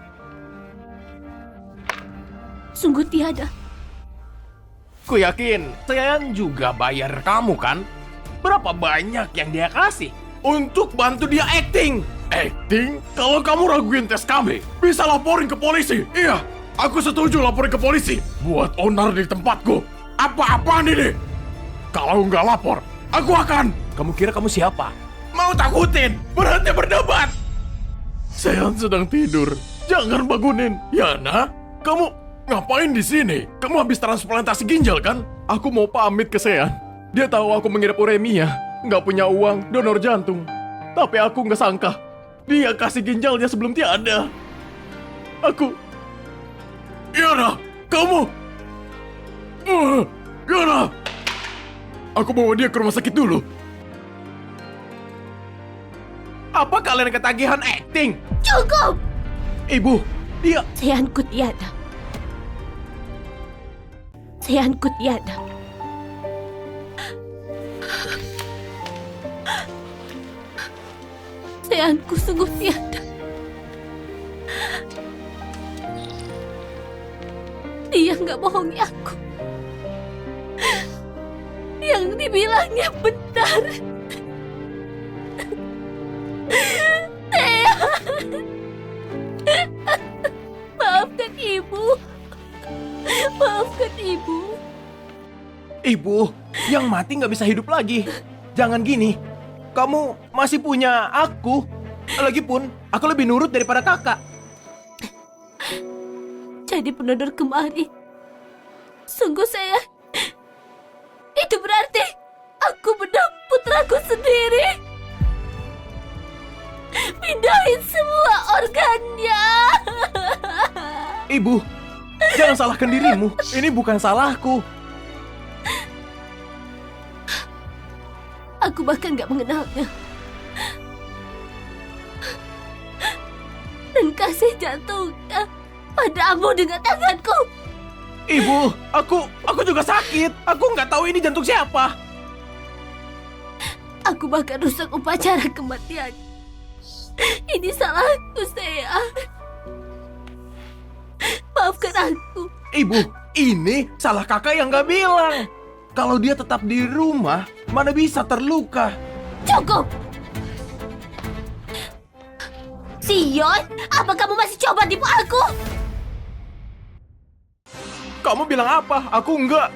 sungguh tiada. Ku yakin Sean juga bayar kamu kan? Berapa banyak yang dia kasih untuk bantu dia acting? Acting? Kalau kamu raguin tes kami, bisa laporin ke polisi. Iya, aku setuju laporin ke polisi. Buat onar di tempatku. Apa-apaan ini? Kalau nggak lapor, aku akan... Kamu kira kamu siapa? Mau takutin? Berhenti berdebat! Sean sedang tidur. Jangan bangunin. Yana, kamu ngapain di sini? Kamu habis transplantasi ginjal kan? Aku mau pamit ke Sean. Dia tahu aku mengidap uremia, nggak punya uang, donor jantung. Tapi aku nggak sangka, dia kasih ginjalnya sebelum tiada. Aku... Yana, kamu... Yana! Aku bawa dia ke rumah sakit dulu. Apa kalian ketagihan acting? Cukup! Ibu, dia... Seanku tiada. Seanku tiada. Seanku sungguh tiada. Dia nggak bohongi aku. Yang dibilangnya benar. Maafkan ibu. Maafkan ibu. Ibu, yang mati nggak bisa hidup lagi. Jangan gini. Kamu masih punya aku. Lagipun, aku lebih nurut daripada kakak. Jadi pendonor kemarin. Sungguh saya. Itu berarti aku bedah putraku sendiri. Pindahin semua organnya. Ibu, jangan salahkan dirimu. Ini bukan salahku. Aku bahkan gak mengenalnya. Dan kasih jantungnya padamu dengan tanganku. Ibu, aku juga sakit. Aku nggak tahu ini jantung siapa. Aku bahkan rusak upacara kematian. Ini salahku, saya. Maafkan aku. Ibu, ini salah kakak yang nggak bilang. Kalau dia tetap di rumah, mana bisa terluka. Cukup! Sion, apa kamu masih coba tipu aku? Kamu bilang apa? Aku enggak.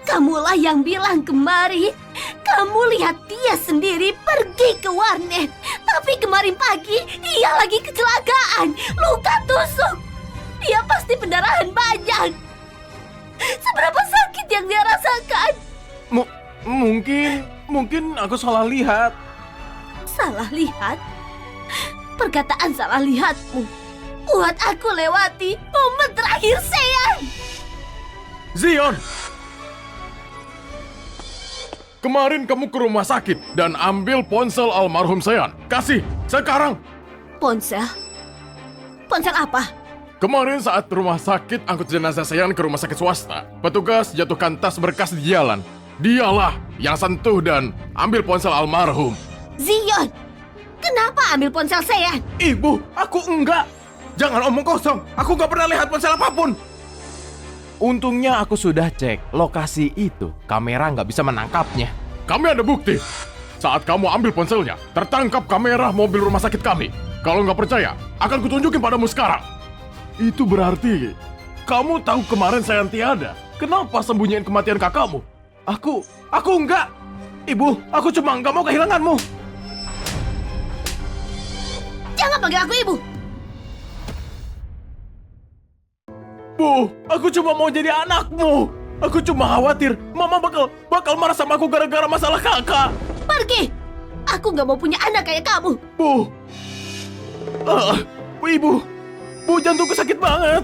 Kamulah yang bilang kemarin. Kamu lihat dia sendiri pergi ke warnet. Tapi kemarin pagi dia lagi kecelakaan. Luka tusuk. Dia pasti pendarahan banyak. Seberapa sakit yang dia rasakan? Mungkin aku salah lihat. Salah lihat? Perkataan salah lihatmu buat aku lewati momen terakhir Sean. Zion! Kemarin kamu ke rumah sakit dan ambil ponsel almarhum Sean. Kasih, sekarang! Ponsel? Ponsel apa? Kemarin saat rumah sakit angkut jenazah Sean ke rumah sakit swasta, petugas jatuhkan tas berkas di jalan. Dialah yang sentuh dan ambil ponsel almarhum. Zion! Kenapa ambil ponsel Sean? Ibu, aku enggak. Jangan omong kosong. Aku nggak pernah lihat ponsel apapun. Untungnya aku sudah cek lokasi itu. Kamera nggak bisa menangkapnya. Kami ada bukti. Saat kamu ambil ponselnya, tertangkap kamera mobil rumah sakit kami. Kalau nggak percaya, akan kutunjukin padamu sekarang. Itu berarti kamu tahu kemarin Sean tiada. Kenapa sembunyiin kematian kakakmu? Aku enggak. Ibu, aku cuma nggak mau kehilanganmu. Jangan panggil aku ibu. Bu, aku cuma mau jadi anakmu. Aku cuma khawatir Mama bakal marah sama aku gara-gara masalah kakak. Pergi. Aku nggak mau punya anak kayak kamu. Bu, Ibu, jantungku sakit banget.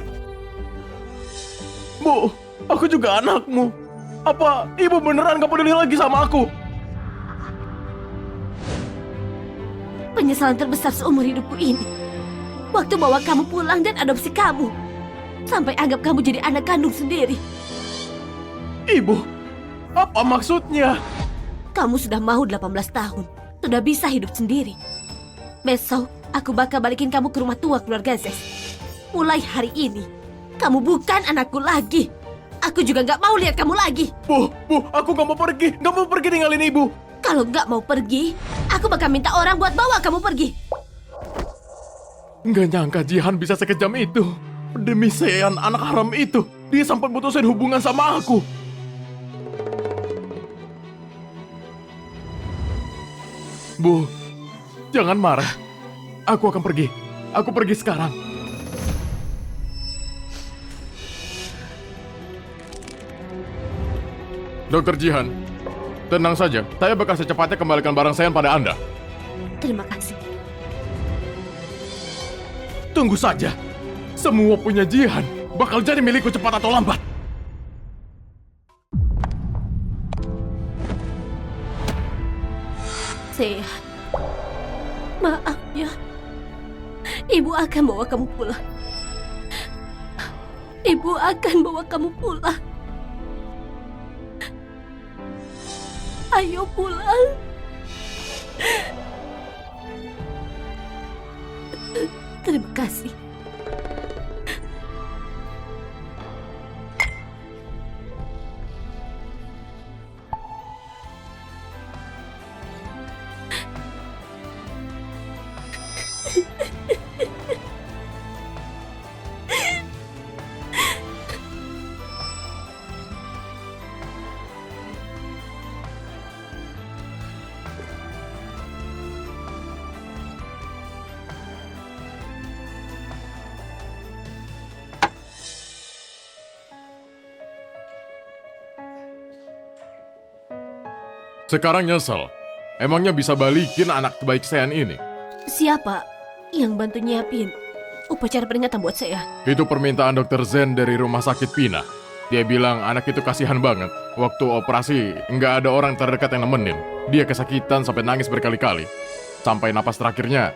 Bu, aku juga anakmu. Apa ibu beneran gak peduli lagi sama aku? Penyesalan terbesar seumur hidupku ini. Waktu bawa kamu pulang dan adopsi kamu. Sampai anggap kamu jadi anak kandung sendiri. Ibu, apa maksudnya? Kamu sudah mau 18 tahun. Sudah bisa hidup sendiri. Besok, aku bakal balikin kamu ke rumah tua keluarga Zes. Mulai hari ini, kamu bukan anakku lagi. Aku juga nggak mau lihat kamu lagi. Bu, aku nggak mau pergi ninggalin ibu. Kalau nggak mau pergi, aku bakal minta orang buat bawa kamu pergi. Nggak nyangka Jihan bisa sekejam itu. Demi Sean anak haram itu, dia sampai putusin hubungan sama aku. Bu, jangan marah. Aku akan pergi. Aku pergi sekarang. Dokter Jihan, tenang saja. Saya bakal secepatnya kembalikan barang Sean pada Anda. Terima kasih. Tunggu saja. Semua punya Jihan bakal jadi milikku cepat atau lambat. Sean, maaf ya. Ibu akan bawa kamu pulang. Ibu akan bawa kamu pulang. Ayo pulang. Terima kasih. Sekarang nyesel. Emangnya bisa balikin anak baik Sean ini? Siapa yang bantu nyiapin upacara peringatan buat saya? Itu permintaan dokter Zen dari rumah sakit Pina. Dia bilang anak itu kasihan banget. Waktu operasi, nggak ada orang terdekat yang nemenin. Dia kesakitan sampai nangis berkali-kali. Sampai napas terakhirnya,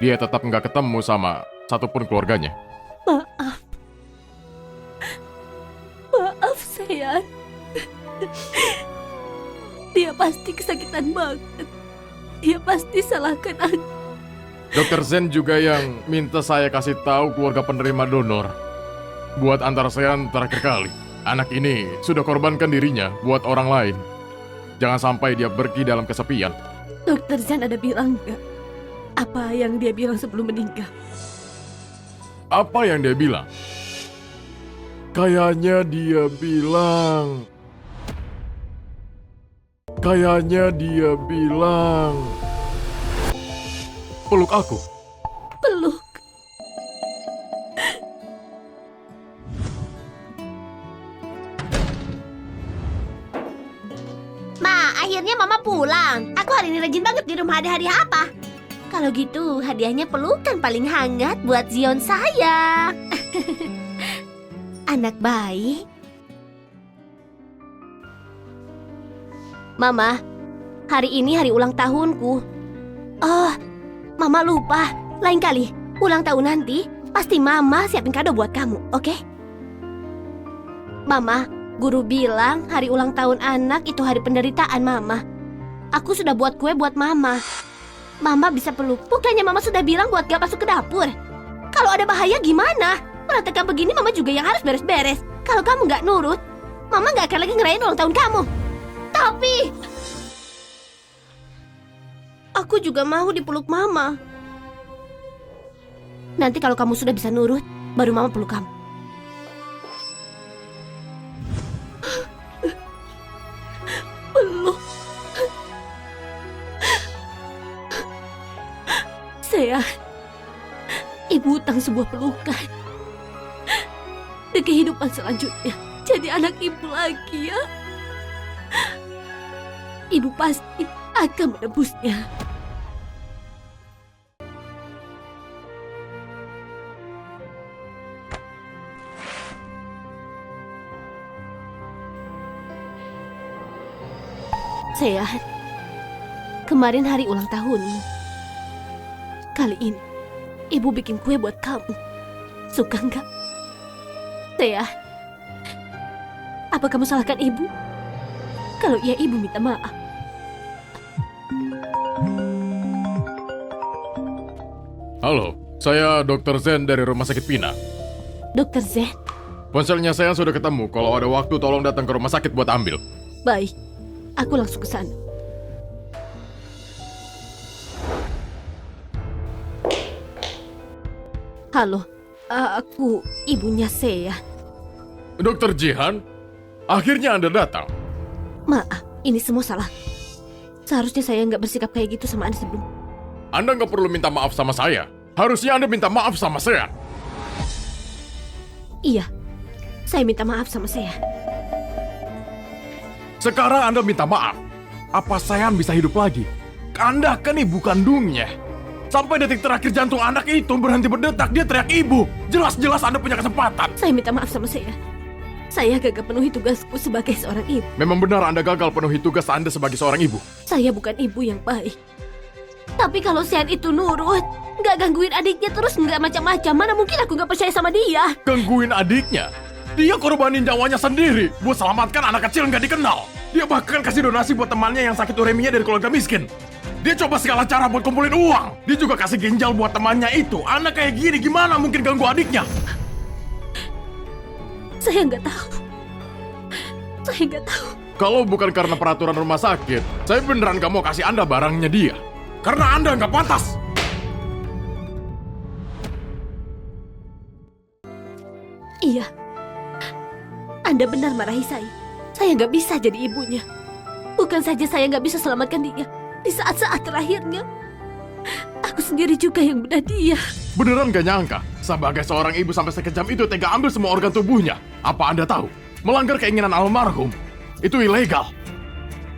dia tetap nggak ketemu sama satupun keluarganya. Maaf. Maaf, Sean. Dia pasti kesakitan banget. Dia pasti salahkan aku. Dokter Zen juga yang minta saya kasih tahu keluarga penerima donor. Buat antar Sean terakhir kali. Anak ini sudah korbankan dirinya buat orang lain. Jangan sampai dia pergi dalam kesepian. Dokter Zen ada bilang nggak? Apa yang dia bilang sebelum meninggal? Apa yang dia bilang? Kayaknya dia bilang... peluk aku. Peluk. Ma, akhirnya Mama pulang. Aku hari ini rajin banget di rumah. Ada hadiah apa? Kalau gitu, hadiahnya pelukan paling hangat buat Zion saya. Anak baik. Mama, hari ini hari ulang tahunku. Oh, Mama lupa. Lain kali, ulang tahun nanti, pasti Mama siapin kado buat kamu, oke? Mama, guru bilang hari ulang tahun anak itu hari penderitaan Mama. Aku sudah buat kue buat Mama. Mama bisa peluk. Bukannya Mama sudah bilang buat gak masuk ke dapur. Kalau ada bahaya gimana? Berantakan begini Mama juga yang harus beres-beres. Kalau kamu gak nurut, Mama gak akan lagi ngerayain ulang tahun kamu. Tapi aku juga mau dipeluk Mama. Nanti kalau kamu sudah bisa nurut, baru Mama peluk kamu. Peluk. Saya Ibu utang sebuah pelukan di kehidupan selanjutnya. Jadi anak Ibu lagi ya. Ibu pasti akan menebusnya. Sean, kemarin hari ulang tahunmu. Kali ini, Ibu bikin kue buat kamu. Suka nggak? Sean, apa kamu salahkan Ibu? Kalau iya, Ibu minta maaf. Halo, saya Dokter Zen dari Rumah Sakit Pina. Dokter Zen, Ponselnya saya sudah ketemu. Kalau ada waktu tolong datang ke rumah sakit buat ambil. Baik, aku langsung ke sana. Halo, aku ibunya Sean. Dokter Jihan, akhirnya Anda datang. Maaf, ini semua salah. Seharusnya saya nggak bersikap kayak gitu sama Anda sebelum. Anda nggak perlu minta maaf sama saya. Harusnya Anda minta maaf sama saya. Iya, saya minta maaf sama saya. Sekarang Anda minta maaf. Apa Sean bisa hidup lagi? Anda kan ibu kandungnya. Sampai detik terakhir jantung anak itu berhenti berdetak, dia teriak ibu. Jelas-jelas Anda punya kesempatan. Saya minta maaf sama saya. Saya gagal penuhi tugasku sebagai seorang ibu. Memang benar Anda gagal penuhi tugas Anda sebagai seorang ibu. Saya bukan ibu yang baik. Tapi kalau Sean itu nurut, nggak gangguin adiknya terus nggak macam-macam, mana mungkin aku nggak percaya sama dia. Gangguin adiknya? Dia korbanin nyawanya sendiri buat selamatkan anak kecil nggak dikenal. Dia bahkan kasih donasi buat temannya yang sakit uremia dari keluarga miskin. Dia coba segala cara buat kumpulin uang. Dia juga kasih ginjal buat temannya itu. Anak kayak gini gimana mungkin ganggu adiknya? Saya nggak tahu. Saya nggak tahu. Kalau bukan karena peraturan rumah sakit, saya beneran gak mau kasih Anda barangnya dia. Karena Anda nggak pantas. Iya. Anda benar marahi saya. Saya nggak bisa jadi ibunya. Bukan saja saya nggak bisa selamatkan dia. Di saat-saat terakhirnya, aku sendiri juga yang bedah dia. Beneran gak nyangka, sebagai seorang ibu sampai sekejam itu tega ambil semua organ tubuhnya. Apa Anda tahu? Melanggar keinginan almarhum. Itu ilegal.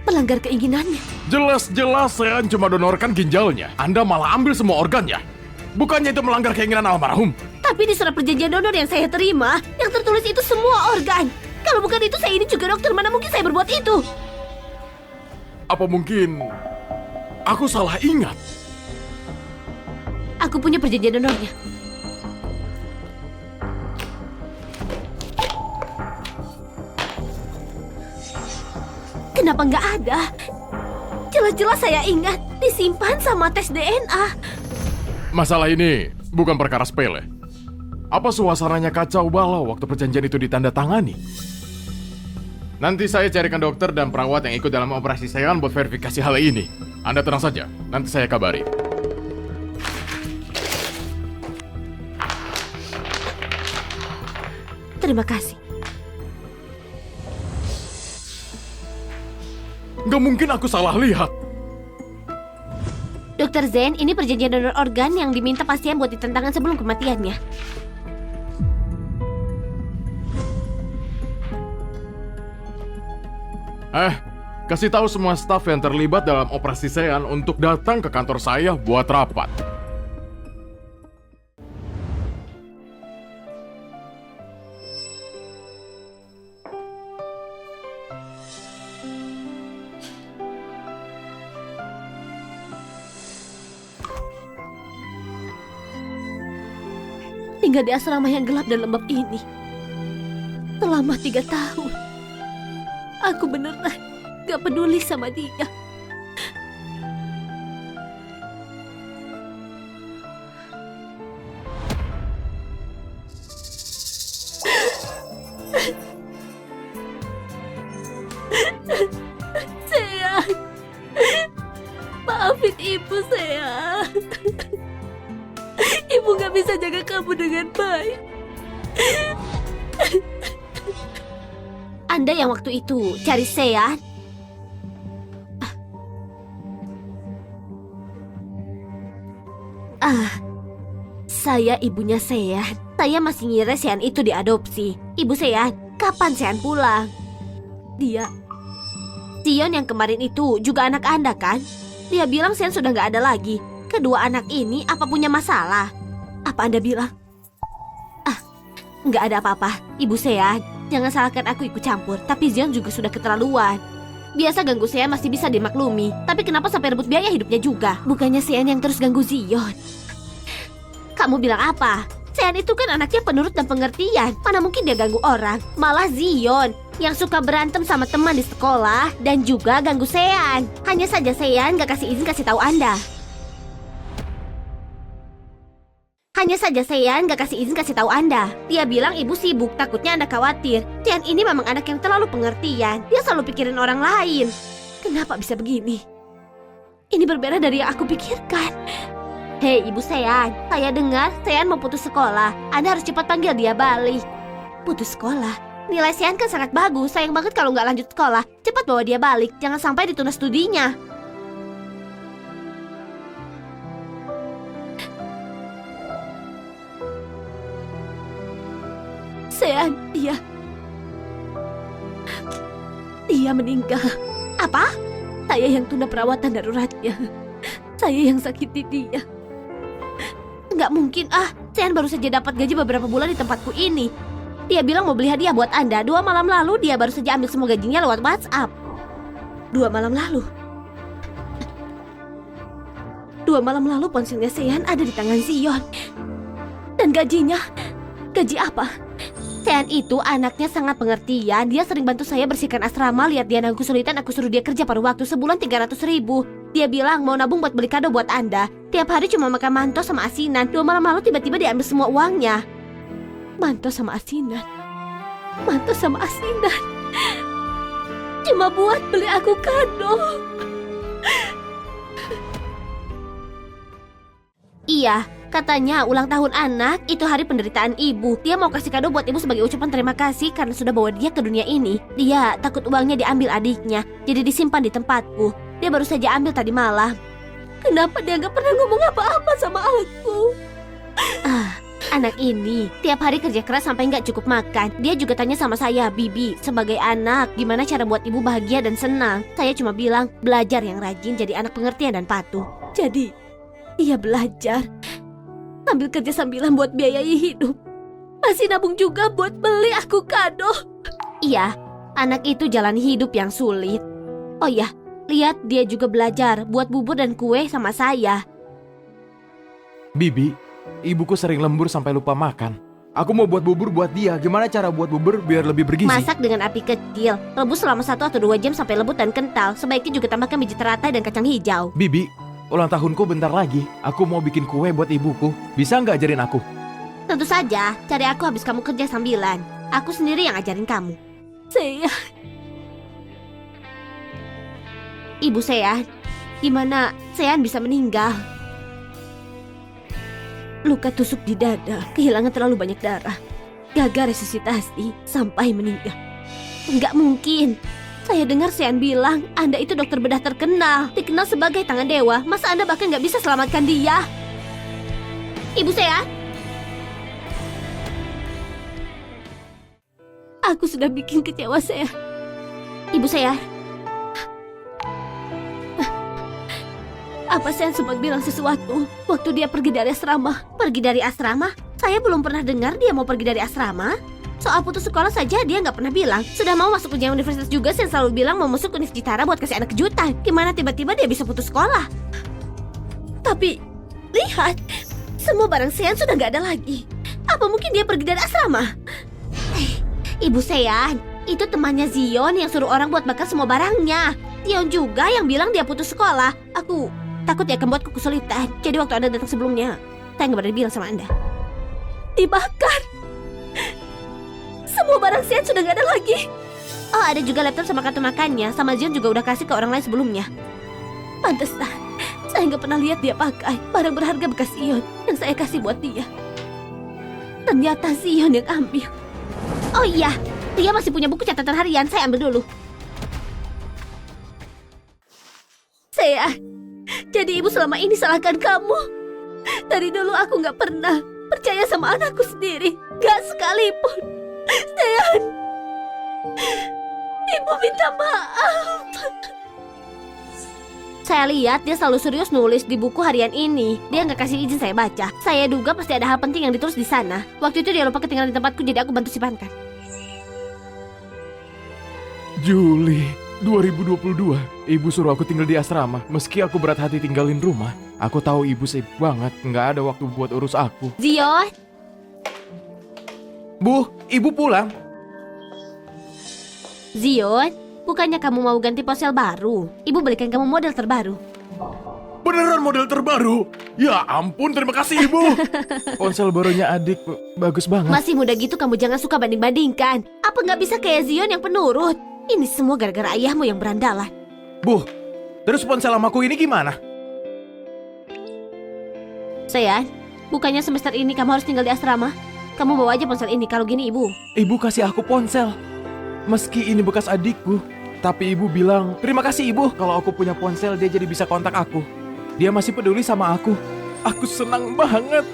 Melanggar keinginannya. Jelas-jelas Sean cuma donorkan ginjalnya. Anda malah ambil semua organnya. Bukannya itu melanggar keinginan almarhum? Tapi di surat perjanjian donor yang saya terima, yang tertulis itu semua organ. Kalau bukan itu, saya ini juga dokter. Mana mungkin saya berbuat itu? Apa mungkin aku salah ingat? Aku punya perjanjian donornya. Kenapa nggak ada? Jelas-jelas saya ingat, disimpan sama tes DNA. Masalah ini bukan perkara sepele. Apa suasananya kacau balau waktu perjanjian itu ditandatangani? Nanti saya carikan dokter dan perawat yang ikut dalam operasi Sean buat verifikasi hal ini. Anda tenang saja, nanti saya kabari. Terima kasih. Nggak mungkin aku salah lihat. Dokter Zen, ini perjanjian donor organ yang diminta pasien buat ditentangkan sebelum kematiannya. Kasih tahu semua staf yang terlibat dalam operasi Sean untuk datang ke kantor saya buat rapat. Tinggal di asrama yang gelap dan lembab ini selama 3 tahun. Aku beneran gak peduli sama dia. Sayang, maafin ibu, sayang. Ibu gak bisa jaga kamu dengan baik. Anda yang waktu itu cari Sean? Saya ibunya Sean. Saya masih ngira Sean itu diadopsi. Ibu Sean, kapan Sean pulang? Dia... Sion yang kemarin itu juga anak Anda kan? Dia bilang Sean sudah nggak ada lagi. Kedua anak ini apa punya masalah? Apa Anda bilang? Nggak ada apa-apa, Ibu Sean. Jangan salahkan aku ikut campur, tapi Zion juga sudah keterlaluan. Biasa ganggu Sean masih bisa dimaklumi, tapi kenapa sampai rebut biaya hidupnya juga? Bukannya Sean yang terus ganggu Zion. Kamu bilang apa? Sean itu kan anaknya penurut dan pengertian. Mana mungkin dia ganggu orang? Malah Zion yang suka berantem sama teman di sekolah dan juga ganggu Sean. Hanya saja Sean gak kasih izin kasih tahu Anda. Hanya saja Sean gak kasih izin kasih tahu Anda. Dia bilang ibu sibuk, takutnya Anda khawatir. Sean ini memang anak yang terlalu pengertian. Dia selalu pikirin orang lain. Kenapa bisa begini? Ini berbeda dari yang aku pikirkan. Hei Ibu Sean, saya dengar Sean mau putus sekolah. Anda harus cepat panggil dia balik. Putus sekolah? Nilai Sean kan sangat bagus. Sayang banget kalau nggak lanjut sekolah. Cepat bawa dia balik, jangan sampai ditunda studinya. Sean, dia meninggal. Apa? Saya yang tunda perawatan daruratnya. Saya yang sakiti dia. Nggak mungkin Sean baru saja dapat gaji beberapa bulan di tempatku ini. Dia bilang mau beli hadiah buat Anda. 2 malam lalu dia baru saja ambil semua gajinya lewat WhatsApp. 2 malam lalu? 2 malam lalu ponselnya Sean ada di tangan Zion. Dan gajinya? Gaji apa? Sean itu anaknya sangat pengertian. Dia sering bantu saya bersihkan asrama. Lihat dia nanggung kesulitan, aku suruh dia kerja paruh waktu sebulan 300.000. Dia bilang mau nabung buat beli kado buat Anda. Tiap hari cuma makan manto sama asinan. 2 malam lalu tiba-tiba dia ambil semua uangnya. Manto sama asinan. Manto sama asinan. Cuma buat beli aku kado. Iya, katanya ulang tahun anak itu hari penderitaan ibu. Dia mau kasih kado buat ibu sebagai ucapan terima kasih karena sudah bawa dia ke dunia ini. Dia takut uangnya diambil adiknya, jadi disimpan di tempatku. Dia baru saja ambil tadi malam. Kenapa dia gak pernah ngomong apa-apa sama aku? Anak ini tiap hari kerja keras sampai gak cukup makan. Dia juga tanya sama saya, Bibi, sebagai anak, gimana cara buat ibu bahagia dan senang? Saya cuma bilang, belajar yang rajin, jadi anak pengertian dan patuh. Jadi, dia belajar sambil kerja sambilan buat biayai hidup. Masih nabung juga buat beli aku kado. Iya, anak itu jalan hidup yang sulit. Oh iya, lihat dia juga belajar buat bubur dan kue sama saya. Bibi, ibuku sering lembur sampai lupa makan. Aku mau buat bubur buat dia. Gimana cara buat bubur biar lebih bergizi? Masak dengan api kecil, rebus selama 1 atau 2 jam sampai lembut dan kental. Sebaiknya juga tambahkan biji teratai dan kacang hijau. Bibi, ulang tahunku bentar lagi. Aku mau bikin kue buat ibuku. Bisa nggak ajarin aku? Tentu saja, cari aku habis kamu kerja sambilan. Aku sendiri yang ajarin kamu. Saya... Ibu Sean, gimana Sean bisa meninggal? Luka tusuk di dada, kehilangan terlalu banyak darah. Gagal resusitasi sampai meninggal. Enggak mungkin. Saya dengar Sean bilang Anda itu dokter bedah terkenal, dikenal sebagai tangan dewa. Masa Anda bahkan nggak bisa selamatkan dia? Ibu Sean? Aku sudah bikin kecewa Sean. Ibu Sean? Apa Sean sempat bilang sesuatu waktu dia pergi dari asrama? Pergi dari asrama? Saya belum pernah dengar dia mau pergi dari asrama. Soal putus sekolah saja dia nggak pernah bilang. Sudah mau masuk ujian universitas juga, Sean selalu bilang mau masuk Univ Citara buat kasih anak kejutan. Gimana tiba-tiba dia bisa putus sekolah? Tapi, lihat, semua barang Sean sudah nggak ada lagi. Apa mungkin dia pergi dari asrama? Ibu Sean, itu temannya Zion yang suruh orang buat bakar semua barangnya. Zion juga yang bilang dia putus sekolah. Aku takut dia akan buatku kesulitan. Jadi waktu Anda datang sebelumnya, saya nggak berani bilang sama Anda. Dibakar. Semua barang Sean sudah nggak ada lagi. Oh, ada juga laptop sama kartu makannya. Sama Zion juga udah kasih ke orang lain sebelumnya. Pantesan, saya nggak pernah lihat dia pakai barang berharga bekas Zion yang saya kasih buat dia. Ternyata Zion yang ambil. Oh iya, dia masih punya buku catatan harian. Saya ambil dulu. Saya... Jadi ibu selama ini salahkan kamu. Dari dulu aku gak pernah percaya sama anakku sendiri. Gak sekalipun. Sean, ibu minta maaf. Saya lihat dia selalu serius nulis di buku harian ini. Dia gak kasih izin saya baca. Saya duga pasti ada hal penting yang ditulis di sana. Waktu itu dia lupa ketinggalan di tempatku, jadi aku bantu simpankan. Juli 2022, ibu suruh aku tinggal di asrama. Meski aku berat hati tinggalin rumah, aku tahu ibu sibuk banget, nggak ada waktu buat urus aku. Zion, Bu, ibu pulang. Zion, bukannya kamu mau ganti ponsel baru? Ibu belikan kamu model terbaru. Beneran model terbaru? Ya ampun, terima kasih ibu. Ponsel barunya adik bagus banget. Masih muda gitu kamu jangan suka banding-bandingkan. Apa nggak bisa kayak Zion yang penurut? Ini semua gara-gara ayahmu yang berandalan. Bu, terus ponsel lamaku ini gimana? Sayang, bukannya semester ini kamu harus tinggal di asrama? Kamu bawa aja ponsel ini kalau gini ibu. Ibu kasih aku ponsel. Meski ini bekas adikku, tapi ibu bilang, terima kasih ibu, kalau aku punya ponsel dia jadi bisa kontak aku. Dia masih peduli sama aku. Aku senang banget.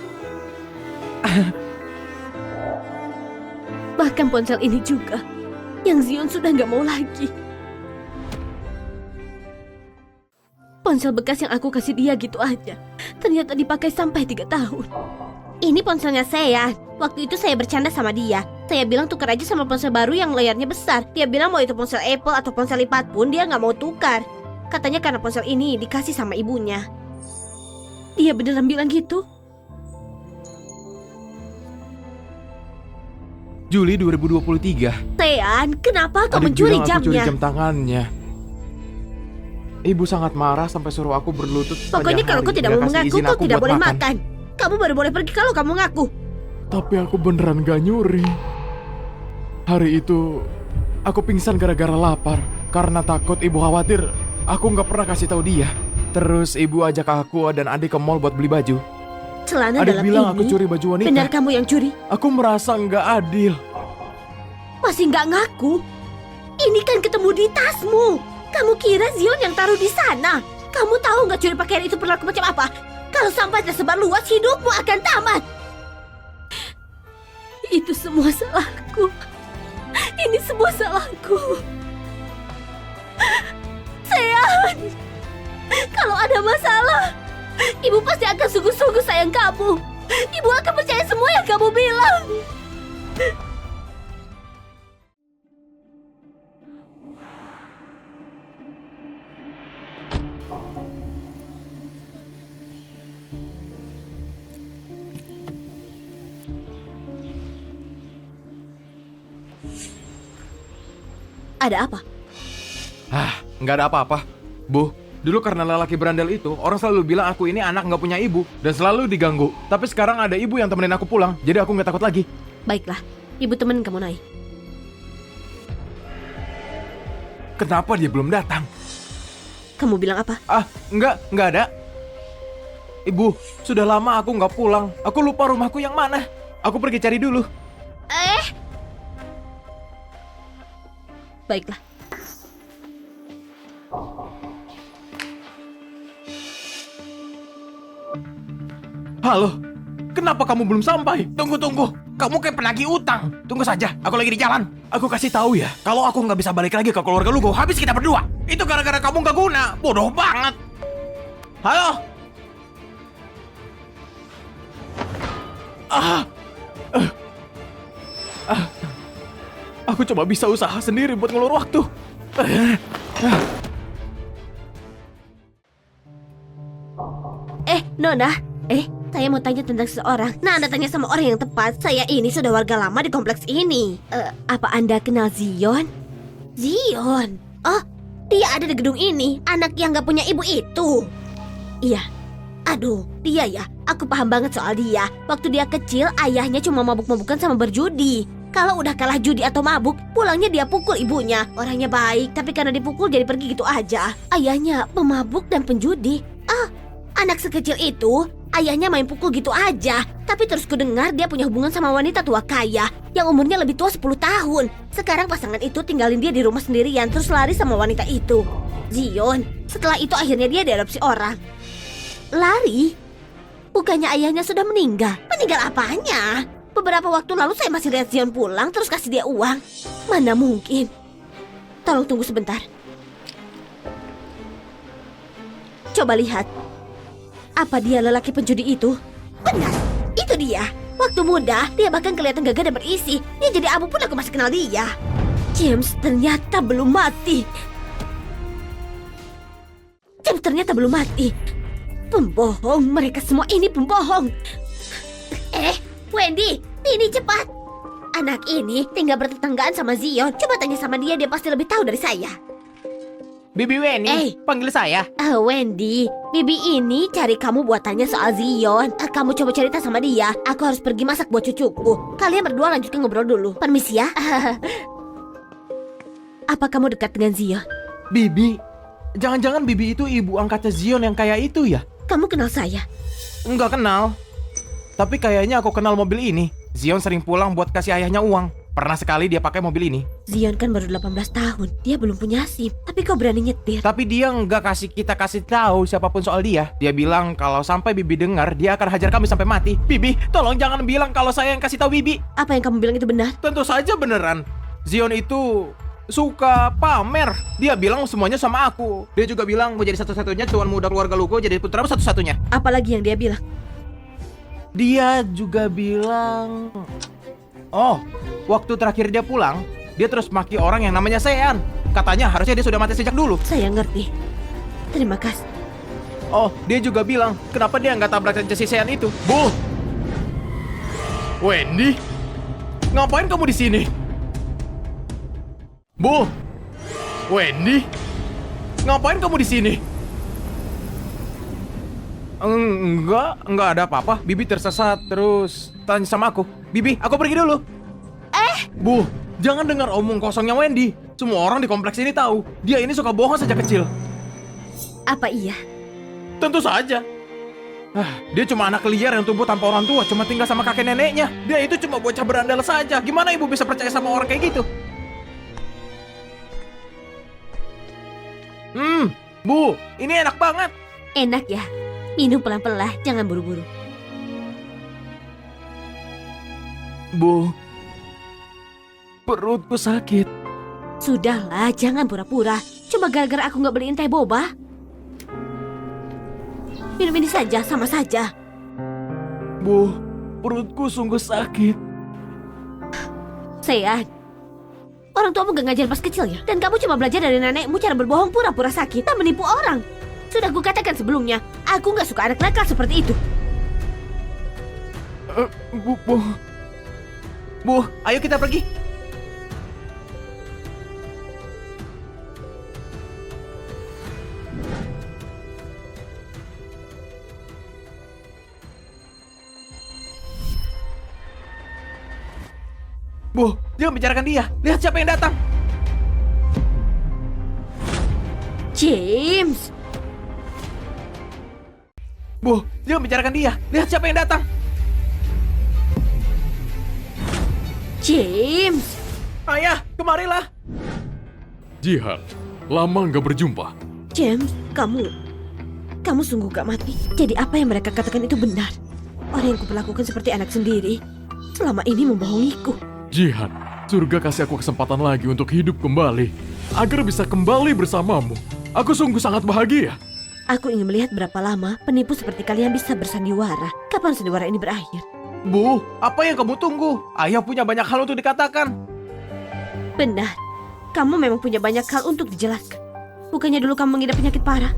Bahkan ponsel ini juga, yang Zion sudah nggak mau lagi. Ponsel bekas yang aku kasih dia gitu aja, ternyata dipakai sampai 3 tahun. Ini ponselnya saya. Waktu itu saya bercanda sama dia. Saya bilang tukar aja sama ponsel baru yang layarnya besar. Dia bilang mau itu ponsel Apple atau ponsel lipat pun dia nggak mau tukar. Katanya karena ponsel ini dikasih sama ibunya. Dia beneran bilang gitu? Juli 2023. Tean, kenapa kau Adik mencuri bilang aku curi jamnya? jam tangannya. Ibu sangat marah sampai suruh aku berlutut Pokoknya sepanjang kalau kau hari. tidak Dia mau kasih mengaku, izin kau aku tidak buat boleh makan. Kamu baru boleh pergi kalau kamu ngaku. Tapi aku beneran gak nyuri. Hari itu aku pingsan gara-gara lapar. Karena takut ibu khawatir aku gak pernah kasih tahu dia. Terus ibu ajak aku dan adik ke mall buat beli baju. Celana Adik dalam bilang ini, aku curi baju wanita. benar kamu yang curi? Aku merasa nggak adil. Masih nggak ngaku? Ini kan ketemu di tasmu. Kamu kira Zion yang taruh di sana? Kamu tahu nggak curi pakaian itu perilaku macam apa? Kalau sampai tersebar luas, hidupmu akan tamat. Itu semua salahku. Ini semua salahku. Sean, kalau ada masalah, ibu pasti akan sungguh-sungguh sayang kamu. Ibu akan percaya semua yang kamu bilang. Ada apa? Nggak ada apa-apa. Bu, dulu karena lelaki berandal itu, orang selalu bilang aku ini anak nggak punya ibu dan selalu diganggu. Tapi sekarang ada ibu yang temenin aku pulang, jadi aku nggak takut lagi. Baiklah, ibu temenin kamu naik. Kenapa dia belum datang? Kamu bilang apa? Nggak ada. Ibu, sudah lama aku nggak pulang. Aku lupa rumahku yang mana. Aku pergi cari dulu. Baiklah. Halo, kenapa kamu belum sampai? Tunggu. Kamu kayak penagih utang. Tunggu saja, aku lagi di jalan. Aku kasih tahu ya, kalau aku nggak bisa balik lagi ke keluarga Lugo, habis kita berdua. Itu gara-gara kamu nggak guna. Bodoh banget. Halo. Aku coba bisa usaha sendiri buat ngelur waktu. Nona. Saya mau tanya tentang seseorang. Nah, Anda tanya sama orang yang tepat. Saya ini sudah warga lama di kompleks ini. Apa Anda kenal Zion? Zion? Oh, dia ada di gedung ini. Anak yang gak punya ibu itu. Iya. Aduh, dia ya. Aku paham banget soal dia. Waktu dia kecil, ayahnya cuma mabuk-mabukan sama berjudi. Kalau udah kalah judi atau mabuk, pulangnya dia pukul ibunya. Orangnya baik, tapi karena dipukul jadi pergi gitu aja. Ayahnya pemabuk dan penjudi. Anak sekecil itu, ayahnya main pukul gitu aja. Tapi terus kudengar dia punya hubungan sama wanita tua kaya yang umurnya lebih tua 10 tahun. Sekarang pasangan itu tinggalin dia di rumah sendirian terus lari sama wanita itu, Zion. Setelah itu akhirnya dia diadopsi orang. Lari? Bukannya ayahnya sudah meninggal? Meninggal apanya? Beberapa waktu lalu saya masih lihat Zion pulang terus kasih dia uang. Mana mungkin. Tolong tunggu sebentar. Coba lihat. Apa dia lelaki penjudi itu? Benar, itu dia. Waktu muda, dia bahkan kelihatan gagah dan berisi. Dia jadi abu pun aku masih kenal dia. James ternyata belum mati. Pembohong, mereka semua ini pembohong. Wendy, ini cepat. Anak ini tinggal bertetanggaan sama Zion. Coba tanya sama dia, dia pasti lebih tahu dari saya. Bibi Weni, panggil saya. Wendy, Bibi ini cari kamu buat tanya soal Zion. Kamu coba cerita sama dia. Aku harus pergi masak buat cucuku. Kalian berdua lanjutkan ngobrol dulu. Permisi ya. Apa kamu dekat dengan Zion? Bibi, jangan-jangan Bibi itu ibu angkatnya Zion yang kayak itu ya? Kamu kenal saya? Enggak kenal. Tapi kayaknya aku kenal mobil ini. Zion sering pulang buat kasih ayahnya uang. Pernah sekali dia pakai mobil ini. Zion kan baru 18 tahun. Dia belum punya SIM. Tapi kau berani nyetir? Tapi dia nggak kasih tahu siapapun soal dia. Dia bilang kalau sampai Bibi dengar, dia akan hajar kami sampai mati. Bibi, tolong jangan bilang kalau saya yang kasih tahu Bibi. Apa yang kamu bilang itu benar? Tentu saja beneran. Zion itu suka pamer. Dia bilang semuanya sama aku. Dia juga bilang mau jadi satu-satunya tuan muda keluarga Luko, jadi putramu satu-satunya. Apalagi yang dia bilang? Dia juga bilang, oh, waktu terakhir dia pulang, dia terus maki orang yang namanya Sean. Katanya harusnya dia sudah mati sejak dulu. Saya ngerti. Terima kasih. Oh, dia juga bilang, kenapa dia nggak tabrak saja si Sean itu? Bu! Wendy? Ngapain kamu di sini? Bu! Wendy? Ngapain kamu di sini? Enggak ada apa-apa. Bibi tersesat terus tanya sama aku. Bibi, aku pergi dulu. Bu, jangan dengar omong kosongnya Wendy. Semua orang di kompleks ini tahu. Dia ini suka bohong sejak kecil. Apa iya? Tentu saja. Dia cuma anak liar yang tumbuh tanpa orang tua, cuma tinggal sama kakek neneknya. Dia itu cuma bocah berandal saja. Gimana ibu bisa percaya sama orang kayak gitu? Bu, ini enak banget. Enak ya? Minum pelan-pelan, jangan buru-buru. Bu, perutku sakit. Sudahlah, jangan pura-pura. Cuma gara-gara aku nggak beliin teh boba. Minum ini saja, sama saja. Bu, perutku sungguh sakit. Sean, orang tuamu gak ngajar pas kecil ya? Dan kamu cuma belajar dari nenekmu cara berbohong pura-pura sakit dan menipu orang. Sudah aku katakan sebelumnya, aku gak suka anak nakal seperti itu. Bu, ayo kita pergi. Bu, jangan bicarakan dia. Lihat siapa yang datang. James, Bu, jangan bicarakan dia. Lihat siapa yang datang. James. Ayah, kemarilah. Jihan, lama nggak berjumpa. James, kamu sungguh gak mati. Jadi apa yang mereka katakan itu benar. Orang yang kuperlakukan seperti anak sendiri selama ini membohongiku. Jihan, surga kasih aku kesempatan lagi untuk hidup kembali. Agar bisa kembali bersamamu. Aku sungguh sangat bahagia. Aku ingin melihat berapa lama penipu seperti kalian bisa bersandiwara. Kapan sandiwara ini berakhir? Bu, apa yang kamu tunggu? Ayah punya banyak hal untuk dikatakan. Benar, kamu memang punya banyak hal untuk dijelaskan. Bukannya dulu kamu mengidap penyakit parah?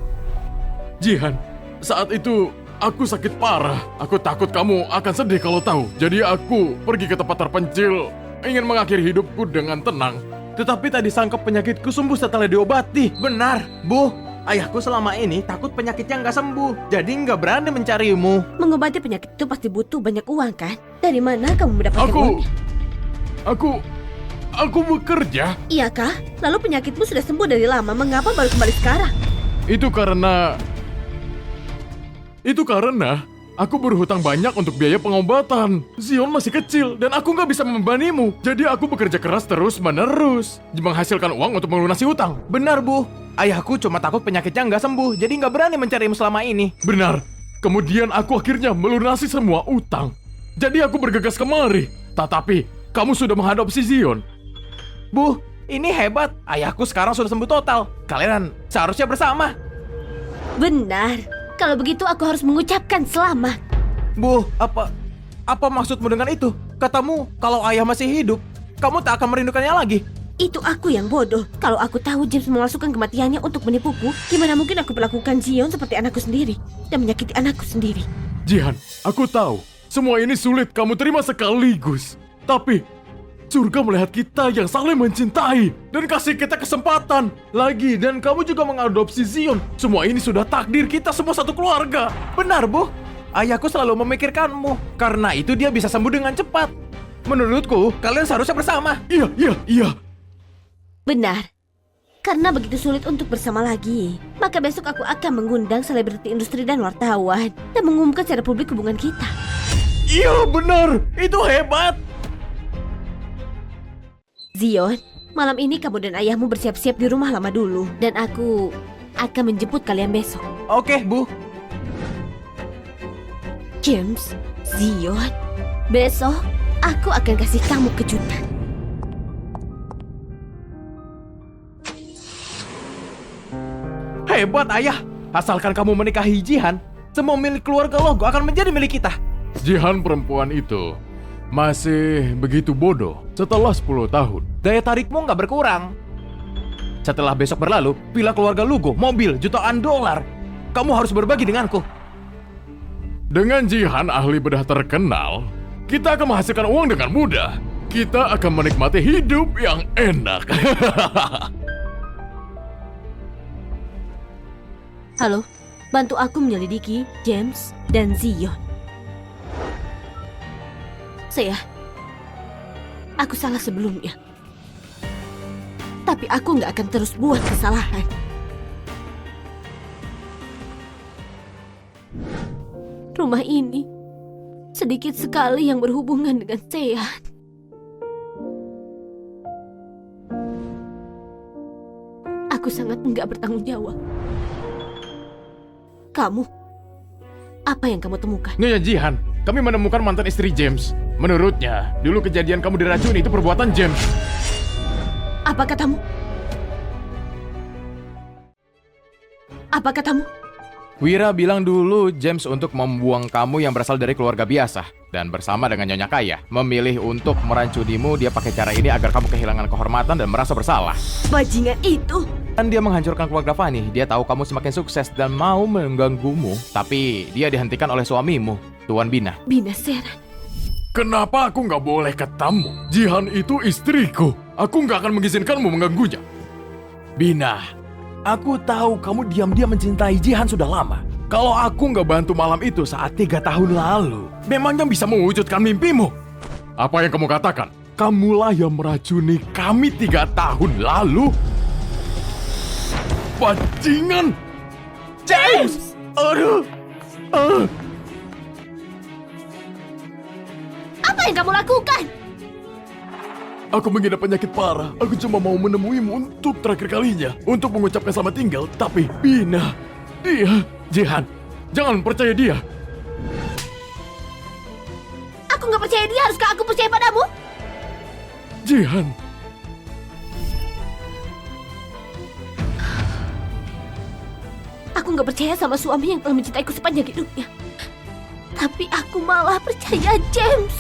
Jihan, saat itu aku sakit parah. Aku takut kamu akan sedih kalau tahu. Jadi aku pergi ke tempat terpencil, ingin mengakhiri hidupku dengan tenang. Tetapi tadi sangka penyakitku sembuh setelah diobati. Benar, Bu. Ayahku selama ini takut penyakitnya nggak sembuh. Jadi nggak berani mencarimu. Mengobati penyakit itu pasti butuh banyak uang kan? Dari mana kamu mendapatkan uang? Aku bekerja. Iya kah? Lalu penyakitmu sudah sembuh dari lama, mengapa baru kembali sekarang? Itu karena aku berhutang banyak untuk biaya pengobatan. Zion masih kecil dan aku nggak bisa membebanimu. Jadi aku bekerja keras terus-menerus, menghasilkan uang untuk melunasi hutang. Benar, Bu. Ayahku cuma takut penyakitnya nggak sembuh, jadi nggak berani mencarimu selama ini. Benar. Kemudian aku akhirnya melunasi semua utang. Jadi aku bergegas kemari. Tetapi kamu sudah mengadopsi Zion. Bu, ini hebat. Ayahku sekarang sudah sembuh total. Kalian seharusnya bersama. Benar. Kalau begitu aku harus mengucapkan selamat. Bu, apa maksudmu dengan itu? Katamu kalau ayah masih hidup, kamu tak akan merindukannya lagi. Itu aku yang bodoh. Kalau aku tahu James memasukkan kematiannya untuk menipuku, gimana mungkin aku perlakukan Zion seperti anakku sendiri dan menyakiti anakku sendiri? Jihan, aku tahu semua ini sulit kamu terima sekaligus. Tapi Surga melihat kita yang saling mencintai dan kasih kita kesempatan. Lagi, dan kamu juga mengadopsi Zion. Semua ini sudah takdir kita semua satu keluarga. Benar, Bu. Ayahku selalu memikirkanmu. Karena itu dia bisa sembuh dengan cepat. Menurutku, kalian seharusnya bersama. Iya. Benar. Karena begitu sulit untuk bersama lagi, maka besok aku akan mengundang selebriti industri dan wartawan dan mengumumkan secara publik hubungan kita. Iya, benar. Itu hebat. Zion, malam ini kamu dan ayahmu bersiap-siap di rumah lama dulu. Dan aku akan menjemput kalian besok. Oke, Bu. James, Zion, besok aku akan kasih kamu kejutan. Hebat, Ayah. Asalkan kamu menikahi Jihan, semua milik keluarga Logo akan menjadi milik kita. Jihan perempuan itu masih begitu bodoh setelah 10 tahun. Daya tarikmu nggak berkurang. Setelah besok berlalu, villa keluarga Lugo, mobil, jutaan dolar. Kamu harus berbagi denganku. Dengan Jihan ahli bedah terkenal, kita akan menghasilkan uang dengan mudah. Kita akan menikmati hidup yang enak. Halo, bantu aku menyelidiki James dan Zion. Aku salah sebelumnya. Tapi aku nggak akan terus buat kesalahan. Rumah ini sedikit sekali yang berhubungan dengan Sean. Aku sangat nggak bertanggung jawab. Kamu, apa yang kamu temukan? Nyonya Jihan, kami menemukan mantan istri James. Menurutnya, dulu kejadian kamu diracuni itu perbuatan James. Apa katamu? Apa katamu? Wira bilang dulu James untuk membuang kamu yang berasal dari keluarga biasa. Dan bersama dengan Nyonya Kaya, memilih untuk meracunimu. Dia pakai cara ini agar kamu kehilangan kehormatan dan merasa bersalah. Bajingan itu! Dan dia menghancurkan keluarga Fanny. Dia tahu kamu semakin sukses dan mau mengganggumu. Tapi dia dihentikan oleh suamimu, Tuan Bina. Bina Seran. Kenapa aku nggak boleh ketemu? Jihan itu istriku. Aku nggak akan mengizinkanmu mengganggunya. Bina, aku tahu kamu diam-diam mencintai Jihan sudah lama. Kalau aku nggak bantu malam itu saat 3 tahun lalu, memangnya bisa mewujudkan mimpimu? Apa yang kamu katakan? Kamulah yang meracuni kami 3 tahun lalu? Bajingan! James! Aduh! Apa yang kamu lakukan? Aku mengidap penyakit parah. Aku cuma mau menemuimu untuk terakhir kalinya. Untuk mengucapkan selamat tinggal. Tapi Bina, dia, Jihan, jangan percaya dia. Aku nggak percaya dia. Haruskah aku percaya padamu? Jihan. Aku nggak percaya sama suami yang telah mencintaiku sepanjang hidupnya. Tapi aku malah percaya James.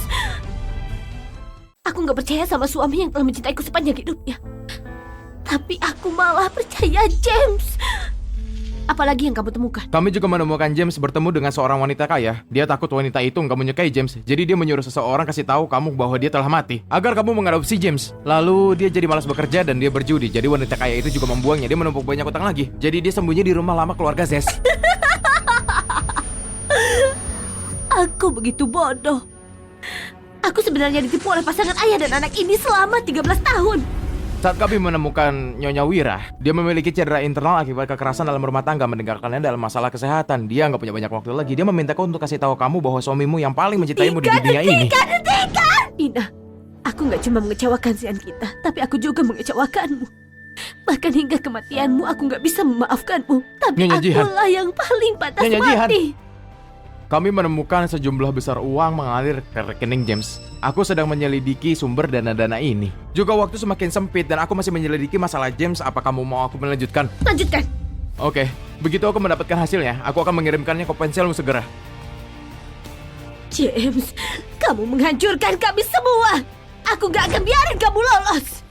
Aku nggak percaya sama suami yang telah mencintaiku sepanjang hidupnya. Tapi aku malah percaya James. Apalagi yang kamu temukan? Kami juga menemukan James bertemu dengan seorang wanita kaya. Dia takut wanita itu nggak menyukai James. Jadi dia menyuruh seseorang kasih tahu kamu bahwa dia telah mati agar kamu mengadopsi James. Lalu dia jadi malas bekerja dan dia berjudi. Jadi wanita kaya itu juga membuangnya. Dia menumpuk banyak utang lagi. Jadi dia sembunyi di rumah lama keluarga Zes. Aku begitu bodoh. Aku sebenarnya ditipu oleh pasangan ayah dan anak ini selama 13 tahun. Saat kami menemukan Nyonya Wira, dia memiliki cedera internal akibat kekerasan dalam rumah tangga, meninggalkannya dalam masalah kesehatan. Dia nggak punya banyak waktu lagi. Dia memintaku untuk kasih tahu kamu bahwa suamimu yang paling mencintaimu di dunia ini. Hentikan! Ina, aku nggak cuma mengecewakan Zian kita, tapi aku juga mengecewakanmu. Bahkan hingga kematianmu, aku nggak bisa memaafkanmu. Tapi Nyonya Jihan. akulah yang paling pantas Nyonya Jihan. mati. Kami menemukan sejumlah besar uang mengalir ke rekening James. Aku sedang menyelidiki sumber dana-dana ini. Juga waktu semakin sempit dan aku masih menyelidiki masalah James. Apa kamu mau aku melanjutkan? Lanjutkan. Oke, begitu aku mendapatkan hasilnya, aku akan mengirimkannya ke pensilmu segera. James, kamu menghancurkan kami semua. Aku gak akan biarin kamu lolos.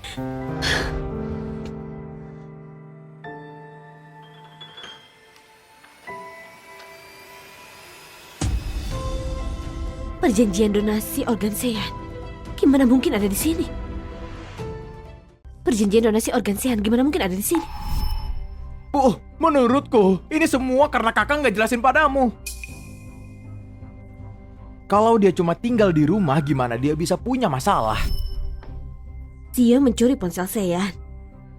Perjanjian donasi organ Sean. Gimana mungkin ada di sini? Perjanjian donasi organ sehat gimana mungkin ada di sini? Bu, menurutku ini semua karena kakak nggak jelasin padamu. Kalau dia cuma tinggal di rumah, gimana dia bisa punya masalah? Dia mencuri ponsel Sean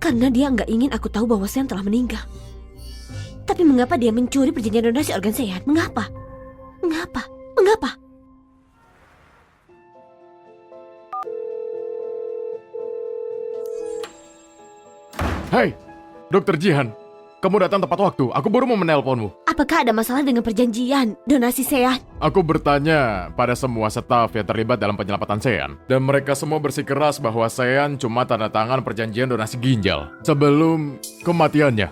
karena dia nggak ingin aku tahu bahwa Sean telah meninggal. Tapi mengapa dia mencuri perjanjian donasi organ sehat? Mengapa? Mengapa? Mengapa? Hei, Dokter Jihan. Kamu datang tepat waktu. Aku baru mau menelponmu. Apakah ada masalah dengan perjanjian donasi Sean? Aku bertanya pada semua staf yang terlibat dalam penyelamatan Sean. Dan mereka semua bersikeras bahwa Sean cuma tanda tangan perjanjian donasi ginjal sebelum kematiannya.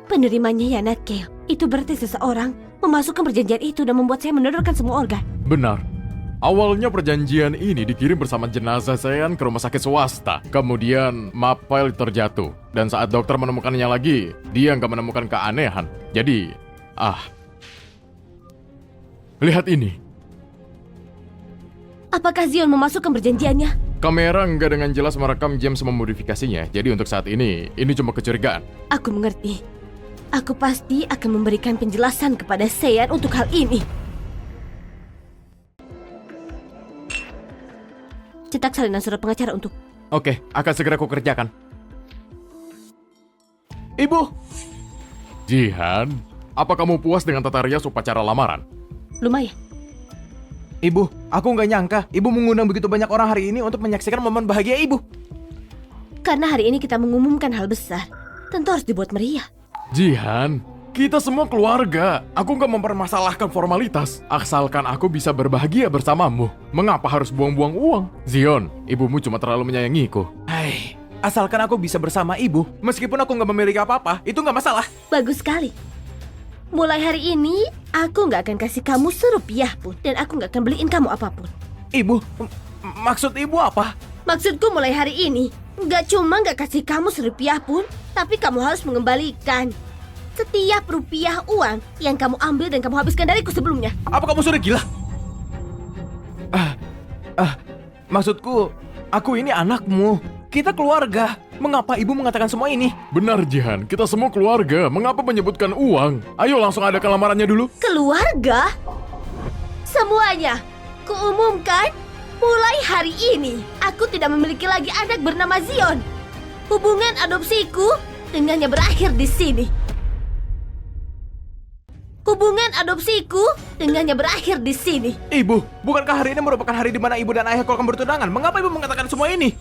Penerimanya Yana Kale. Itu berarti seseorang memasukkan perjanjian itu dan membuat saya mendonorkan semua organ. Benar. Awalnya perjanjian ini dikirim bersama jenazah Sean ke rumah sakit swasta. Kemudian map file terjatuh. Dan saat dokter menemukannya lagi, dia nggak menemukan keanehan. Jadi, lihat ini. Apakah Zion memasukkan perjanjiannya? Kamera nggak dengan jelas merekam James memodifikasinya. Jadi untuk saat ini cuma kecurigaan. Aku mengerti. Aku pasti akan memberikan penjelasan kepada Sean untuk hal ini. Cetak salinan surat pengacara untuk... Oke, akan segera kukerjakan. Ibu, Jihan, apa kamu puas dengan tata rias upacara lamaran? Lumayan. Ibu, aku nggak nyangka Ibu mengundang begitu banyak orang hari ini untuk menyaksikan momen bahagia Ibu. Karena hari ini kita mengumumkan hal besar, tentu harus dibuat meriah. Jihan, kita semua keluarga. Aku nggak mempermasalahkan formalitas, asalkan aku bisa berbahagia bersamamu. Mengapa harus buang-buang uang? Zion, ibumu cuma terlalu menyayangiku. Hai, asalkan aku bisa bersama Ibu, meskipun aku nggak memiliki apa-apa, itu nggak masalah. Bagus sekali. Mulai hari ini, aku nggak akan kasih kamu serupiah pun, dan aku nggak akan beliin kamu apapun. Ibu, maksud Ibu apa? Maksudku mulai hari ini, nggak cuma nggak kasih kamu serupiah pun, tapi kamu harus mengembalikan setiap rupiah uang yang kamu ambil dan kamu habiskan dariku sebelumnya. Apa kamu sudah gila? Maksudku, aku ini anakmu. Kita keluarga. Mengapa Ibu mengatakan semua ini? Benar Jihan, kita semua keluarga. Mengapa menyebutkan uang? Ayo langsung adakan lamarannya dulu. Keluarga? Semuanya, kuumumkan, mulai hari ini, aku tidak memiliki lagi anak bernama Zion. Hubungan adopsiku dengannya berakhir di sini. Hubungan adopsiku dengannya berakhir di sini. Ibu, bukankah hari ini merupakan hari di mana Ibu dan Ayahku akan bertunangan? Mengapa Ibu mengatakan semua ini?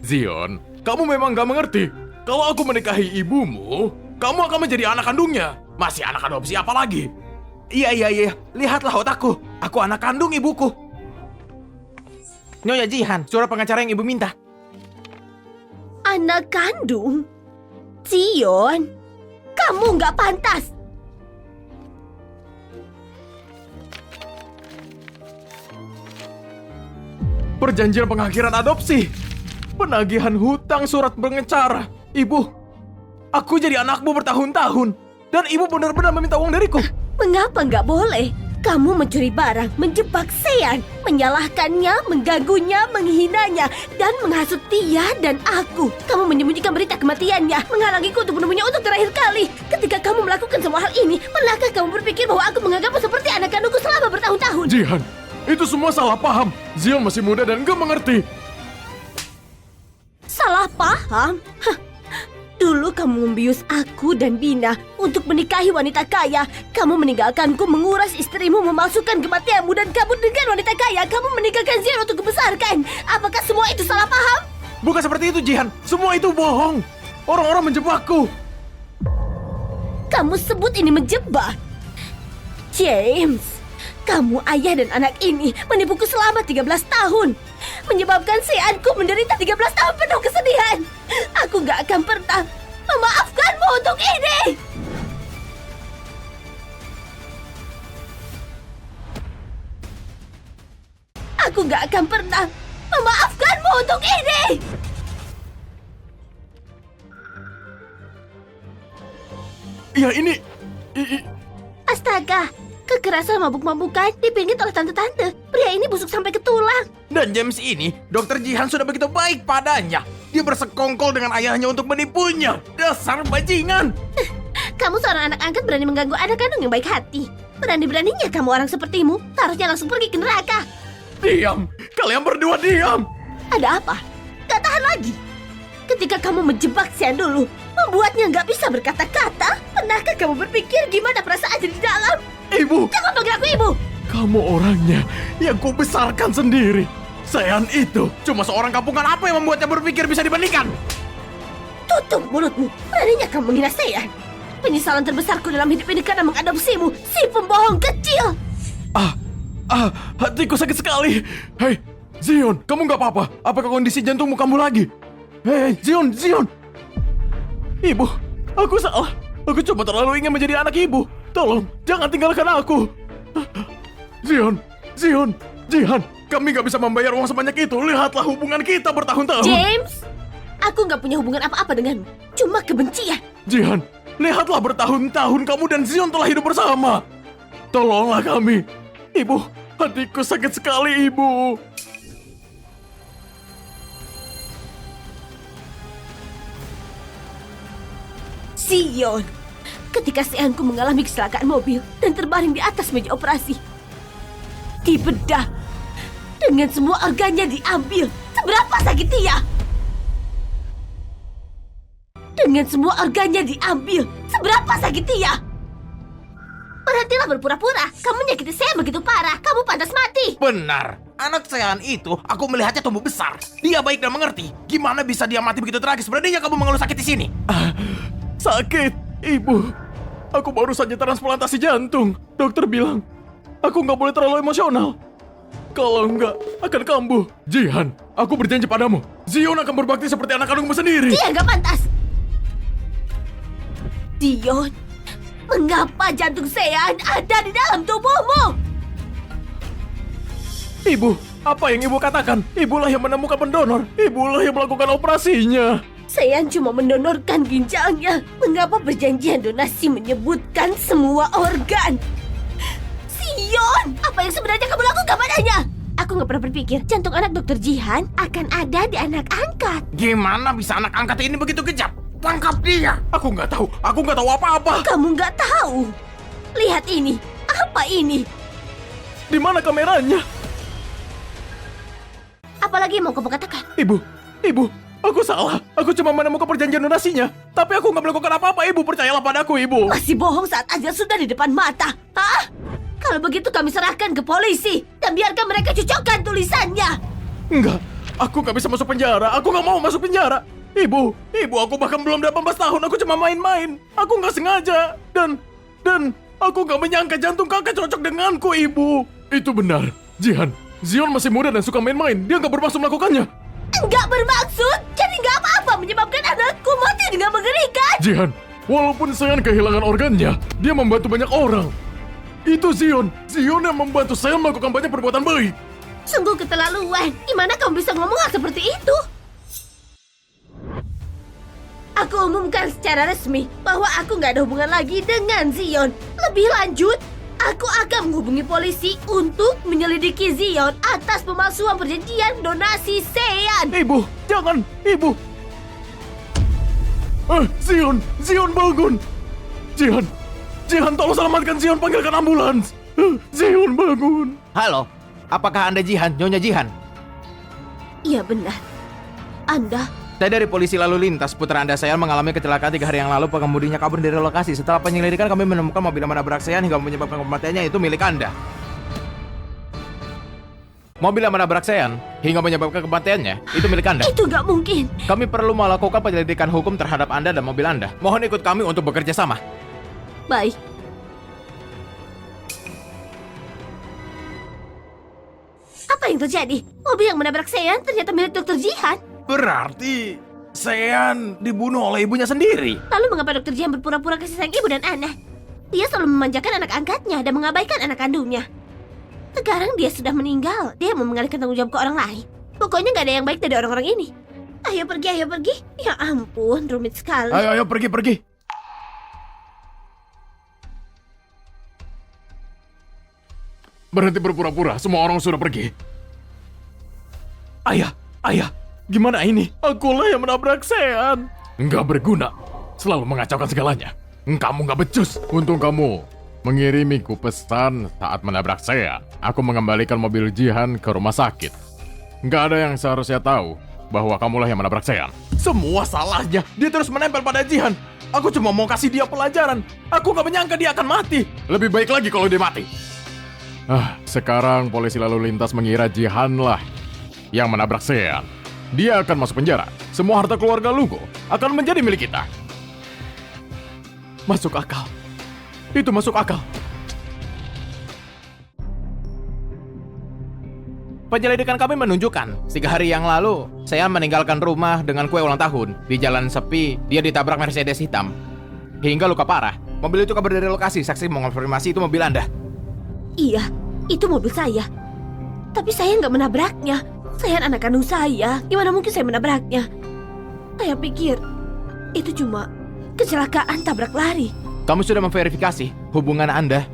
Zion, kamu memang gak mengerti. Kalau aku menikahi ibumu, kamu akan menjadi anak kandungnya. Masih anak adopsi apa lagi? Iya. Lihatlah otakku. Aku anak kandung ibuku. Nyonya Jihan, surat pengacara yang Ibu minta. Anak kandung? Zion, kamu nggak pantas. Perjanjian pengakhiran adopsi. Penagihan hutang surat pengacara. Ibu, aku jadi anakmu bertahun-tahun. Dan Ibu benar-benar meminta uang dariku. Mengapa nggak boleh? Kamu mencuri barang, menjebak Sean, menyalahkannya, mengganggunya, menghinanya, dan menghasut dia dan aku. Kamu menyembunyikan berita kematiannya, menghalangiku untuk menemuinya untuk terakhir kali. Ketika kamu melakukan semua hal ini, pernahkah kamu berpikir bahwa aku menganggapmu seperti anak kandungku selama bertahun-tahun? Jihan, itu semua salah paham. Zion masih muda dan gak mengerti. Salah paham? Hah. Dulu kamu membius aku dan Bina untuk menikahi wanita kaya. Kamu meninggalkanku menguras istrimu, memalsukan kematianmu, dan kabur dengan wanita kaya. Kamu meninggalkan Zion untuk kubesarkan. Apakah semua itu salah paham? Bukan seperti itu, Jihan. Semua itu bohong. Orang-orang menjebakku. Kamu sebut ini menjebak? James, kamu ayah dan anak ini menipuku selama 13 tahun. Menyebabkan Seanku menderita 13 tahun penuh kesedihan. Aku gak akan pernah memaafkanmu untuk ini. Aku gak akan pernah memaafkanmu untuk ini. Ya ini... Astaga, kekerasan mabuk-mabukan dipingit oleh tante-tante. Pria Dia ini busuk sampai ke tulang. Dan James ini, Dokter Jihan sudah begitu baik padanya. Dia bersekongkol dengan ayahnya untuk menipunya. Dasar bajingan. Kamu seorang anak angkat berani mengganggu anak kandung yang baik hati. Berani-beraninya kamu orang sepertimu, seharusnya langsung pergi ke neraka. Diam! Kalian berdua diam! Ada apa? Gak tahan lagi. Ketika kamu menjebak Xian dulu, membuatnya nggak bisa berkata-kata, pernahkah kamu berpikir gimana perasaannya di dalam? Ibu, Jangan panggil aku ibu. kamu orangnya yang kubesarkan sendiri. Sean itu cuma seorang kampungan, apa yang membuatnya berpikir bisa dibandingkan? Tutup mulutmu. Beraninya kamu menghina Xian. Penyesalan terbesarku dalam hidup ini karena mengadopsimu, si pembohong kecil. Hatiku sakit sekali. Hei, Zion, kamu nggak apa-apa? Apakah kondisi jantungmu kambuh lagi? Hei, Zion. Ibu, aku salah. Aku cuma terlalu ingin menjadi anak ibu. Tolong, jangan tinggalkan aku. Zion, Jihan, kami nggak bisa membayar uang sebanyak itu. Lihatlah hubungan kita bertahun-tahun. James, aku nggak punya hubungan apa-apa denganmu. Cuma kebencian. Jihan, lihatlah bertahun-tahun kamu dan Zion telah hidup bersama. Tolonglah kami. Ibu, hatiku sakit sekali, Ibu. Zion, ketika Xianku mengalami kecelakaan mobil dan terbaring di atas meja operasi, dibedah, dengan semua organnya diambil. Seberapa sakit dia? Dengan semua organnya diambil. Seberapa sakit dia? Berhentilah berpura-pura. Kamu menyakiti saya begitu parah. Kamu pantas mati. Benar. Anak Sean itu, aku melihatnya tumbuh besar. Dia baik dan mengerti. Gimana bisa dia mati begitu tragis? Beraninya kamu mengeluh sakit di sini. Sakit, Ibu. Aku baru saja transplantasi jantung. Dokter bilang, aku nggak boleh terlalu emosional. Kalau enggak, akan kambuh. Jihan, aku berjanji padamu, Zion akan berbakti seperti anak kandungmu sendiri. Dia nggak pantas. Dion, mengapa jantung Sean ada di dalam tubuhmu? Ibu, apa yang Ibu katakan? Ibulah yang menemukan pendonor. Ibulah yang melakukan operasinya. Sean cuma mendonorkan ginjalnya. Mengapa perjanjian donasi menyebutkan semua organ? Sion, apa yang sebenarnya kamu lakukan padanya? Aku nggak pernah berpikir jantung anak Dokter Jihan akan ada di anak angkat. Gimana bisa anak angkat ini begitu kejam? Tangkap dia. Aku nggak tahu apa-apa. Kamu nggak tahu? Lihat ini. Apa ini? Di mana kameranya? Apalagi yang mau kamu katakan? Ibu, aku salah. Aku cuma menemukan perjanjian donasinya. Tapi aku nggak melakukan apa-apa, Ibu. Percayalah padaku, Ibu. Masih bohong saat aja sudah di depan mata. Hah? Kalau begitu kami serahkan ke polisi dan biarkan mereka cocokkan tulisannya. Enggak, aku nggak bisa masuk penjara. Aku nggak mau masuk penjara. Ibu, aku bahkan belum 18 tahun. Aku cuma main-main. Aku nggak sengaja. Dan aku nggak menyangka jantung kakak cocok denganku, Ibu. Itu benar. Jihan, Zion masih muda dan suka main-main. Dia nggak bermaksud melakukannya. Enggak bermaksud, jadi nggak apa-apa menyebabkan anakku mati dengan mengerikan. Jihan, walaupun Sean kehilangan organnya, dia membantu banyak orang. Itu Zion yang membantu saya melakukan banyak perbuatan baik. Sungguh keterlaluan. Gimana kamu bisa ngomong hal seperti itu? Aku umumkan secara resmi bahwa aku nggak ada hubungan lagi dengan Zion. Lebih lanjut, aku akan menghubungi polisi untuk menyelidiki Zion atas pemalsuan perjanjian donasi Sean. Ibu, jangan, Ibu. Zion bangun. Jihan, tolong selamatkan Zion, panggilkan ambulans. Zion bangun. Halo, apakah Anda Jihan, Nyonya Jihan? Iya benar. Anda? Saya dari polisi lalu lintas. Putra Anda Sean mengalami kecelakaan 3 hari yang lalu. Pengemudinya kabur dari lokasi. Setelah penyelidikan kami menemukan mobil yang menabrak Sean hingga menyebabkan kematiannya, itu milik Anda. Mobil yang menabrak Sean hingga menyebabkan kematiannya, itu milik Anda. Itu nggak mungkin. Kami perlu melakukan penyelidikan hukum terhadap Anda dan mobil Anda. Mohon ikut kami untuk bekerja sama. Baik. Apa yang terjadi? Mobil yang menabrak Sean ternyata milik Dokter Jihan. Berarti Sean dibunuh oleh ibunya sendiri. Lalu mengapa Dokter Jihan berpura-pura kasih sayang ibu dan anak? Dia selalu memanjakan anak angkatnya dan mengabaikan anak kandungnya. Sekarang dia sudah meninggal. Dia mau mengalihkan tanggung jawab ke orang lain. Pokoknya nggak ada yang baik dari orang-orang ini. Ayo pergi. Ya ampun, rumit sekali. Ayo, pergi. Berhenti berpura-pura, semua orang sudah pergi. Ayah, gimana ini? Akulah yang menabrak Sean. Nggak berguna, selalu mengacaukan segalanya. Kamu nggak becus. Untung kamu mengirimiku pesan saat menabrak saya. Aku mengembalikan mobil Jihan ke rumah sakit. Nggak ada yang seharusnya tahu bahwa kamulah yang menabrak Sean. Semua salahnya. Dia terus menempel pada Jihan. Aku cuma mau kasih dia pelajaran. Aku gak menyangka dia akan mati. Lebih baik lagi kalau dia mati. Sekarang polisi lalu lintas mengira Jihan lah yang menabrak Sean. Dia akan masuk penjara. Semua harta keluarga Lugo akan menjadi milik kita. Masuk akal. Itu masuk akal. Penyelidikan kami menunjukkan 3 hari yang lalu saya meninggalkan rumah dengan kue ulang tahun. Di jalan sepi, dia ditabrak Mercedes hitam hingga luka parah. Mobil itu kabur dari lokasi. Saksi mengonfirmasi itu mobil Anda. Iya, itu mobil saya. Tapi saya nggak menabraknya. Saya anak kandung saya. Gimana mungkin saya menabraknya? Saya pikir itu cuma kecelakaan tabrak lari. Kamu sudah memverifikasi hubungan Anda?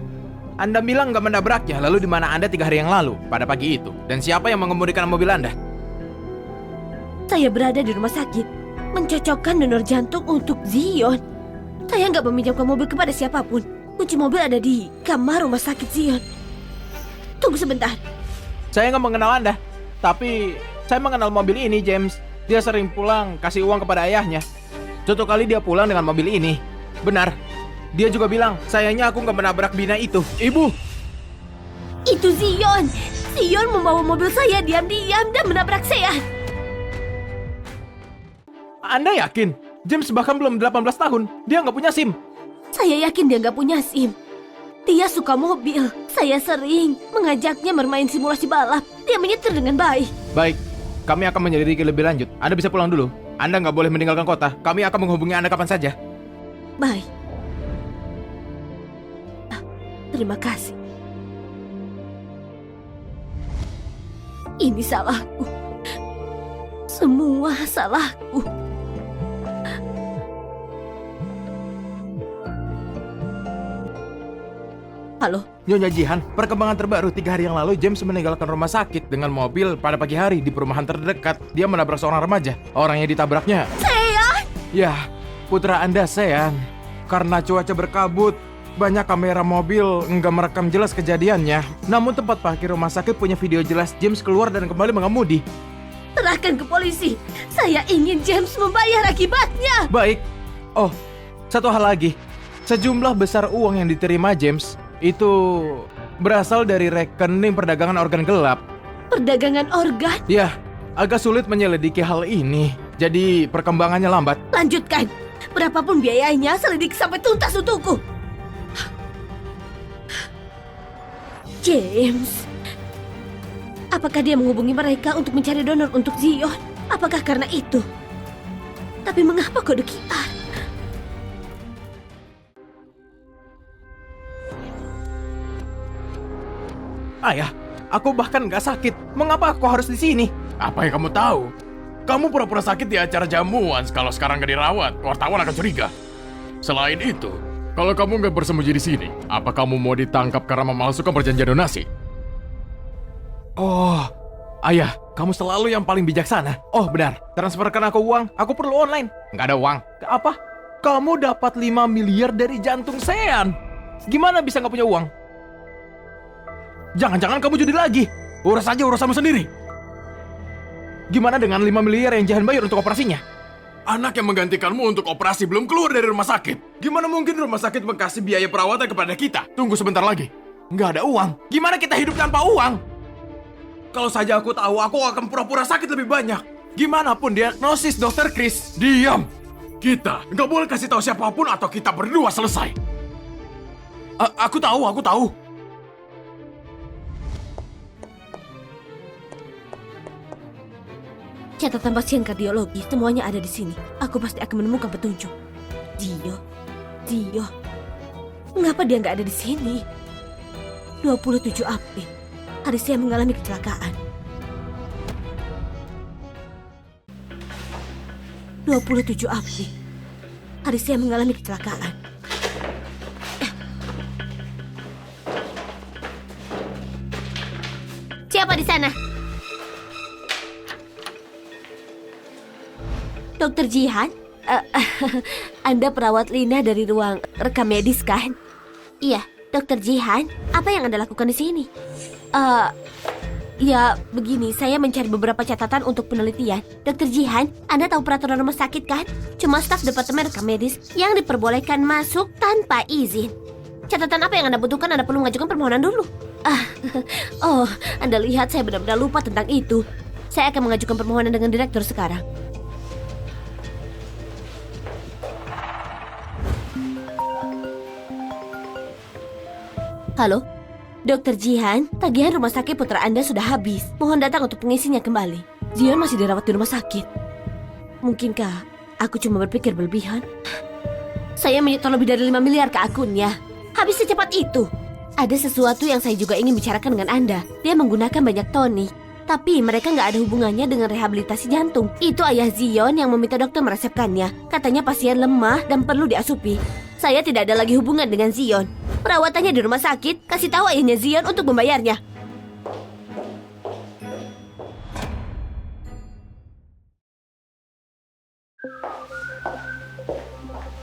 Anda bilang nggak menabraknya, lalu di mana Anda 3 hari yang lalu pada pagi itu? Dan siapa yang mengemudikan mobil Anda? Saya berada di rumah sakit, mencocokkan donor jantung untuk Zion. Saya nggak meminjamkan mobil kepada siapapun. Kunci mobil ada di kamar rumah sakit Zion. Tunggu sebentar. Saya nggak mengenal Anda, tapi saya mengenal mobil ini, James. Dia sering pulang kasih uang kepada ayahnya. Suatu kali dia pulang dengan mobil ini. Benar. Dia juga bilang, sayangnya aku nggak menabrak Bina itu. Ibu! Itu Zion. Zion membawa mobil saya diam-diam dan menabrak saya. Anda yakin? James bahkan belum 18 tahun. Dia nggak punya SIM. Saya yakin dia nggak punya SIM. Dia suka mobil. Saya sering mengajaknya bermain simulasi balap. Dia menyetir dengan baik. Baik, kami akan menyelidiki lebih lanjut. Anda bisa pulang dulu. Anda nggak boleh meninggalkan kota. Kami akan menghubungi Anda kapan saja. Baik. Terima kasih. Ini salahku. Semua salahku. Halo, Nyonya Jihan, perkembangan terbaru 3 hari yang lalu James meninggalkan rumah sakit dengan mobil pada pagi hari di perumahan terdekat. Dia menabrak seorang remaja. Orang yang ditabraknya, Sean! ya, putra Anda Sean. Karena cuaca berkabut, banyak kamera mobil nggak merekam jelas kejadiannya. Namun tempat parkir rumah sakit punya video jelas James keluar dan kembali mengemudi. Serahkan ke polisi. Saya ingin James membayar akibatnya. Baik. Oh, satu hal lagi. Sejumlah besar uang yang diterima James itu berasal dari rekening perdagangan organ gelap. Perdagangan organ? Ya, agak sulit menyelidiki hal ini. Jadi perkembangannya lambat. Lanjutkan. Berapapun biayanya, selidiki sampai tuntas untukku. James, apakah dia menghubungi mereka untuk mencari donor untuk Zion? Apakah karena itu? Tapi mengapa kode QR? Ayah, aku bahkan nggak sakit. Mengapa aku harus di sini? Apa yang kamu tahu? Kamu pura-pura sakit di acara jamuan. Kalau sekarang nggak dirawat, wartawan akan curiga. Selain itu, kalau kamu nggak bersembunyi di sini, apa kamu mau ditangkap karena memalsukan perjanjian donasi? Oh, ayah, kamu selalu yang paling bijaksana. Oh, benar. Transferkan aku uang. Aku perlu online. Nggak ada uang. Apa? Kamu dapat 5 miliar dari jantung Sean. Gimana bisa nggak punya uang? Jangan-jangan kamu judi lagi. Urus aja urusanmu sendiri. Gimana dengan 5 miliar yang Jihan bayar untuk operasinya? Anak yang menggantikanmu untuk operasi belum keluar dari rumah sakit. Gimana mungkin rumah sakit mengkasih biaya perawatan kepada kita? Tunggu sebentar lagi. Nggak ada uang. Gimana kita hidup tanpa uang? Kalau saja aku tahu, aku akan pura-pura sakit lebih banyak. Gimana pun diagnosis Dr. Chris. Diam! Kita nggak boleh kasih tahu siapapun atau kita berdua selesai. Aku tahu. Catatan pasien kardiologi, semuanya ada di sini. Aku pasti akan menemukan petunjuk. Dio. Mengapa dia nggak ada di sini? 27 April. Hari saya mengalami kecelakaan. 27 April. Hari saya mengalami kecelakaan. siapa di sana? Dokter Jihan? Anda perawat Lina dari ruang rekam medis kan? Iya, Dokter Jihan. Apa yang Anda lakukan di sini? Ya, begini, saya mencari beberapa catatan untuk penelitian. Dokter Jihan, Anda tahu peraturan rumah sakit kan? Cuma staf departemen rekam medis yang diperbolehkan masuk tanpa izin. Catatan apa yang Anda butuhkan? Anda perlu mengajukan permohonan dulu. Oh, Anda lihat saya benar-benar lupa tentang itu. Saya akan mengajukan permohonan dengan direktur sekarang. Halo? Dokter Jihan, tagihan rumah sakit putra Anda sudah habis. Mohon datang untuk pengisinya kembali. Zion masih dirawat di rumah sakit. Mungkinkah aku cuma berpikir berlebihan? Saya menyetor lebih dari 5 miliar ke akunnya. Habis secepat itu. Ada sesuatu yang saya juga ingin bicarakan dengan Anda. Dia menggunakan banyak tonik. Tapi mereka nggak ada hubungannya dengan rehabilitasi jantung. Itu ayah Zion yang meminta dokter meresepkannya. Katanya pasien lemah dan perlu diasupi. Saya tidak ada lagi hubungan dengan Zion. Perawatannya di rumah sakit, kasih tahu ayahnya Zion untuk membayarnya.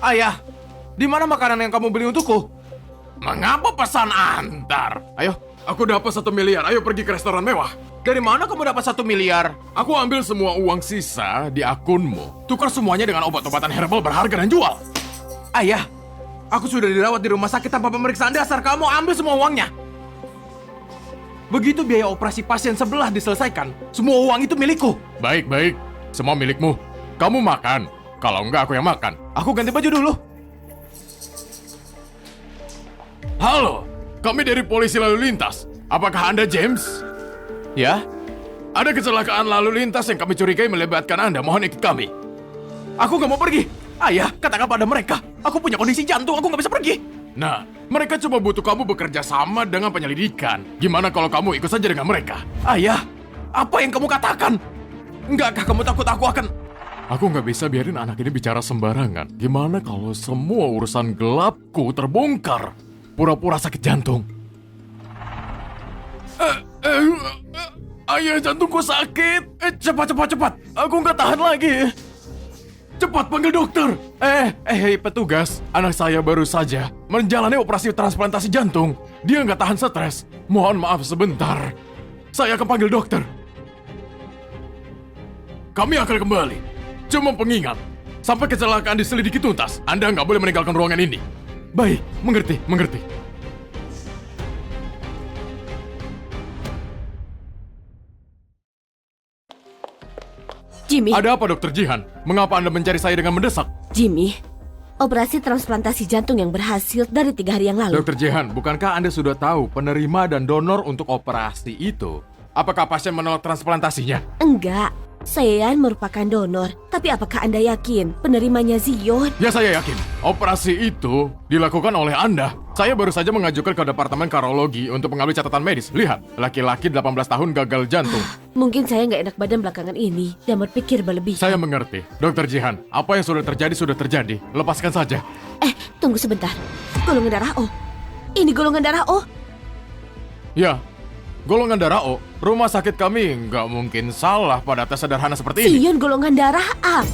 Ayah, di mana makanan yang kamu beli untukku? Mengapa pesan antar? Ayo, aku dapat 1 miliar. Ayo pergi ke restoran mewah. Dari mana kamu dapat 1 miliar? Aku ambil semua uang sisa di akunmu. Tukar semuanya dengan obat-obatan herbal berharga dan jual. Ayah, aku sudah dirawat di rumah sakit tanpa pemeriksaan dasar. Kamu ambil semua uangnya. Begitu biaya operasi pasien sebelah diselesaikan, semua uang itu milikku. Baik, semua milikmu. Kamu makan. Kalau enggak, aku yang makan. Aku ganti baju dulu. Halo, kami dari polisi lalu lintas. Apakah Anda James? Ya, Ada kecelakaan lalu lintas yang kami curigai melibatkan Anda. Mohon ikut kami. aku gak mau pergi. Ayah, katakan pada mereka. Aku punya kondisi jantung, aku gak bisa pergi. Nah, mereka cuma butuh kamu bekerja sama dengan penyelidikan. Gimana kalau kamu ikut saja dengan mereka? Ayah, apa yang kamu katakan? Enggakah kamu takut aku akan... Aku nggak bisa biarin anak ini bicara sembarangan. Gimana kalau semua urusan gelapku terbongkar? Pura-pura sakit jantung. Ayah, jantungku sakit. Cepat. Aku nggak tahan lagi. Cepat panggil dokter. Hei petugas. Anak saya baru saja menjalani operasi transplantasi jantung. Dia nggak tahan stres. Mohon maaf sebentar. Saya akan panggil dokter. Kami akan kembali. Cuma pengingat, sampai kecelakaan diselidiki tuntas, Anda nggak boleh meninggalkan ruangan ini. Baik, mengerti. Jimmy, Ada apa, Dokter Jihan? Mengapa Anda mencari saya dengan mendesak? Jimmy, operasi transplantasi jantung yang berhasil dari 3 hari yang lalu. Dokter Jihan, bukankah Anda sudah tahu penerima dan donor untuk operasi itu? Apakah pasien menolak transplantasinya? Enggak, saya merupakan donor. Tapi apakah Anda yakin penerimanya Zion? Ya, saya yakin. Operasi itu dilakukan oleh Anda. Saya baru saja mengajukan ke Departemen Karologi untuk mengambil catatan medis. Lihat, laki-laki 18 tahun gagal jantung. Mungkin saya nggak enak badan belakangan ini dan berpikir berlebihan. Saya mengerti. Dokter Jihan, apa yang sudah terjadi. Lepaskan saja. Tunggu sebentar. Golongan darah O. Ini golongan darah O. Ya, golongan darah O. Rumah sakit kami nggak mungkin salah pada tes sederhana seperti ini. Zion golongan darah A.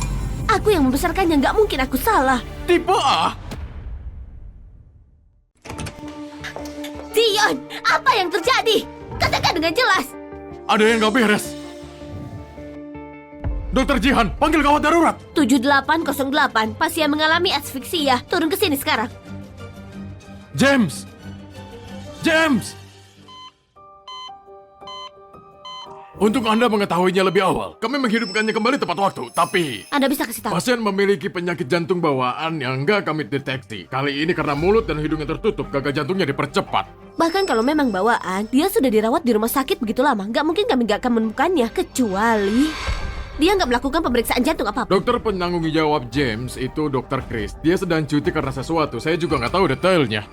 Aku yang membesarkannya, nggak mungkin aku salah. Tipe A? Zion, apa yang terjadi? Katakan dengan jelas. Ada yang nggak beres. Dokter Jihan, panggil gawat darurat. 7808, pasien mengalami asfiksia. Turun ke sini sekarang. James! Untuk Anda mengetahuinya lebih awal, kami menghidupkannya kembali tepat waktu. Tapi Anda bisa kasih tahu. pasien memiliki penyakit jantung bawaan yang nggak kami deteksi. Kali ini karena mulut dan hidungnya tertutup, gagal jantungnya dipercepat. Bahkan kalau memang bawaan, dia sudah dirawat di rumah sakit begitu lama. Nggak mungkin kami nggak akan menemukannya. Kecuali dia nggak melakukan pemeriksaan jantung apa-apa. Dokter penanggung jawab James itu Dokter Chris. Dia sedang cuti karena sesuatu. Saya juga nggak tahu detailnya.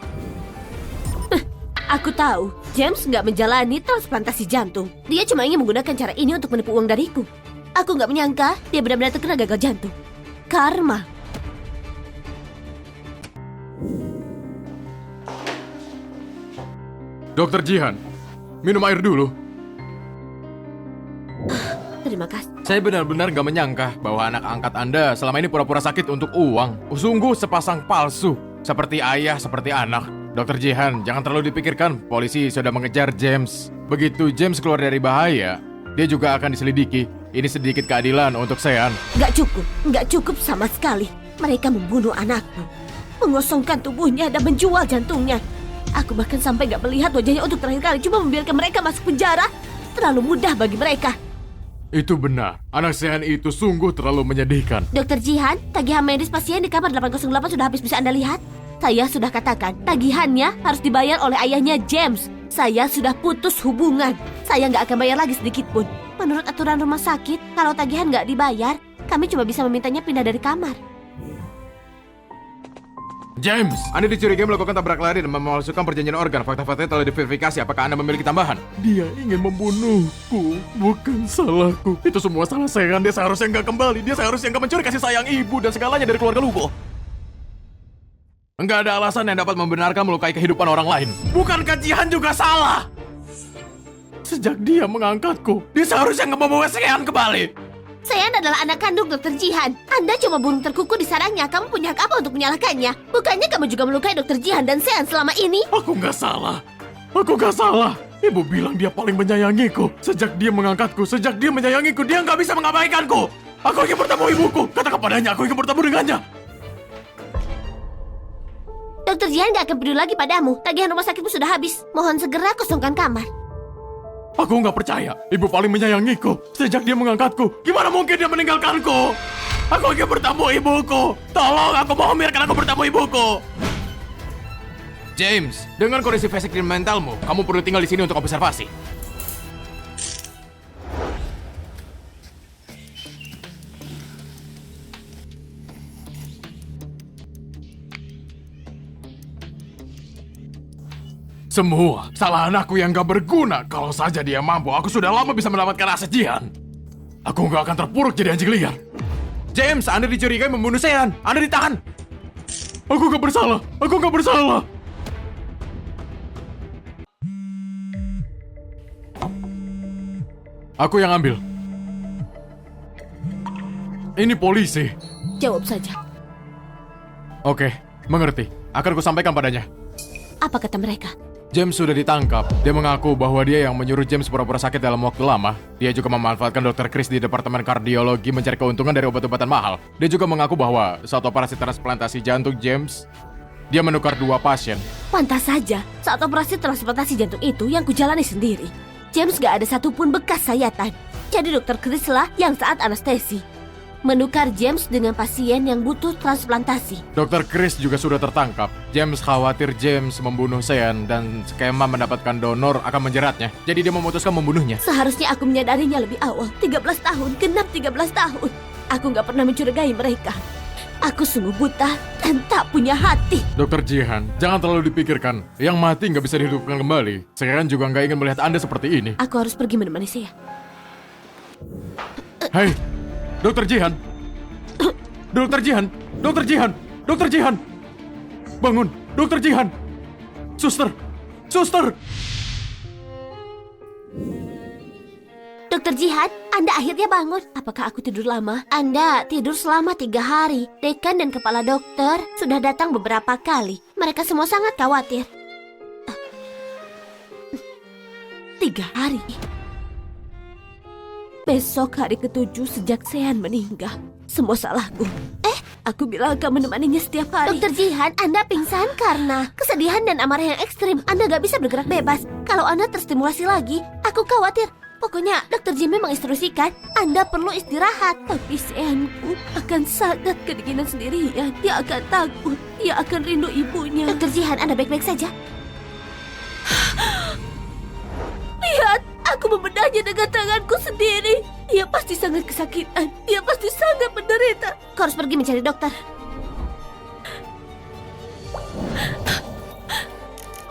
Aku tahu, James nggak menjalani transplantasi jantung. Dia cuma ingin menggunakan cara ini untuk menipu uang dariku. Aku nggak menyangka dia benar-benar terkena gagal jantung. Karma. Dokter Jihan, minum air dulu. Saya benar-benar gak menyangka bahwa anak angkat Anda selama ini pura-pura sakit untuk uang. Sungguh sepasang palsu. Seperti ayah, seperti anak. Dr. Jihan, jangan terlalu dipikirkan. Polisi sudah mengejar James. Begitu James keluar dari bahaya, dia juga akan diselidiki. Ini sedikit keadilan untuk Sean. Nggak cukup sama sekali. Mereka membunuh anakku, mengosongkan tubuhnya dan menjual jantungnya. Aku bahkan sampai nggak melihat wajahnya untuk terakhir kali, cuma membiarkan mereka masuk penjara. Terlalu mudah bagi mereka. Itu benar. Anak Sean itu sungguh terlalu menyedihkan. Dr. Jihan, tagihan medis pasien di kamar 808 sudah habis, bisa Anda lihat? Saya sudah katakan, tagihannya harus dibayar oleh ayahnya James. Saya sudah putus hubungan. Saya nggak akan bayar lagi sedikit pun. Menurut aturan rumah sakit, kalau tagihan nggak dibayar, kami cuma bisa memintanya pindah dari kamar. James! Anda dicurigai melakukan tabrak lari dan memalsukan perjanjian organ. Fakta-faktanya telah diverifikasi. Apakah Anda memiliki tambahan? Dia ingin membunuhku. Bukan salahku. Itu semua salah Sean. Dia seharusnya nggak kembali. Dia seharusnya nggak mencuri kasih sayang ibu dan segalanya dari keluarga Lugo. Enggak ada alasan yang dapat membenarkan melukai kehidupan orang lain. Bukankah Jihan juga salah? Sejak dia mengangkatku, dia seharusnya nggak membawa Sean kembali. Sean adalah anak kandung Dr. Jihan. Anda cuma burung terkuku di sarangnya. Kamu punya hak apa untuk menyalahkannya? Bukannya kamu juga melukai Dr. Jihan dan Sean selama ini? Aku nggak salah. Aku nggak salah. Ibu bilang dia paling menyayangiku. Sejak dia mengangkatku, sejak dia menyayangiku, dia nggak bisa mengabaikanku. Aku ingin bertemu ibuku. Katakan padanya, aku ingin bertemu dengannya. Dr. Jihan gak akan peduli lagi padamu. Tagihan rumah sakitmu sudah habis. Mohon segera kosongkan kamar. Aku nggak percaya. Ibu paling menyayangiku. Sejak dia mengangkatku, gimana mungkin dia meninggalkanku? Aku ingin bertemu ibuku. Tolong, aku mohon biarkan aku bertemu ibuku. James, dengan kondisi fisik dan mentalmu, kamu perlu tinggal di sini untuk observasi. Semua salah anakku yang gak berguna. Kalau saja dia mampu, aku sudah lama bisa mendapatkan aset Jihan. Aku gak akan terpuruk jadi anjing liar. James, Anda dicurigai membunuh Sean. Anda ditahan. Aku gak bersalah. Aku gak bersalah. Aku yang ambil. Ini polisi. Jawab saja. Oke, mengerti. Akan kusampaikan padanya. Apa kata mereka? James sudah ditangkap. Dia mengaku bahwa dia yang menyuruh James pura-pura sakit dalam waktu lama. Dia juga memanfaatkan Dr. Chris di Departemen Kardiologi mencari keuntungan dari obat-obatan mahal. Dia juga mengaku bahwa saat operasi transplantasi jantung James, dia menukar 2 pasien. Pantas saja, saat operasi transplantasi jantung itu yang kujalani sendiri. James gak ada satupun bekas sayatan. Jadi Dr. Chris lah yang saat anestesi menukar James dengan pasien yang butuh transplantasi. Dr. Chris juga sudah tertangkap. James khawatir James membunuh Sean dan skema mendapatkan donor akan menjeratnya. Jadi dia memutuskan membunuhnya. Seharusnya aku menyadarinya lebih awal. 13 tahun, genap 13 tahun. Aku gak pernah mencurigai mereka. Aku sungguh buta dan tak punya hati. Dr. Jihan, jangan terlalu dipikirkan. Yang mati nggak bisa dihidupkan kembali. Sekarang juga nggak ingin melihat Anda seperti ini. Aku harus pergi menemani saya. Hei, Dr. Jihan. Dr. Jihan, Dr. Jihan, Dr. Jihan. Bangun, Dr. Jihan. Suster, suster. Dr. Jihan, Anda akhirnya bangun. Apakah aku tidur lama? Anda tidur selama 3 hari. Dekan dan kepala dokter sudah datang beberapa kali. Mereka semua sangat khawatir. 3 hari. Besok hari ke-7 sejak Sean meninggal. Semua salahku. Aku bilang akan menemaninya setiap hari. Dr. Jihan, Anda pingsan karena kesedihan dan amarah yang ekstrim. Anda gak bisa bergerak bebas. Kalau Anda terstimulasi lagi, aku khawatir. Pokoknya, Dr. Jimmy menginstruksikan Anda perlu istirahat. Tapi Seanku akan sangat kedinginan sendirian. Dia akan takut. Dia akan rindu ibunya. Dr. Jihan, Anda baik-baik saja? Lihat, aku membedahnya dengan tanganku sendiri. Dia pasti sangat kesakitan. Dia pasti sangat menderita. Kau harus pergi mencari dokter.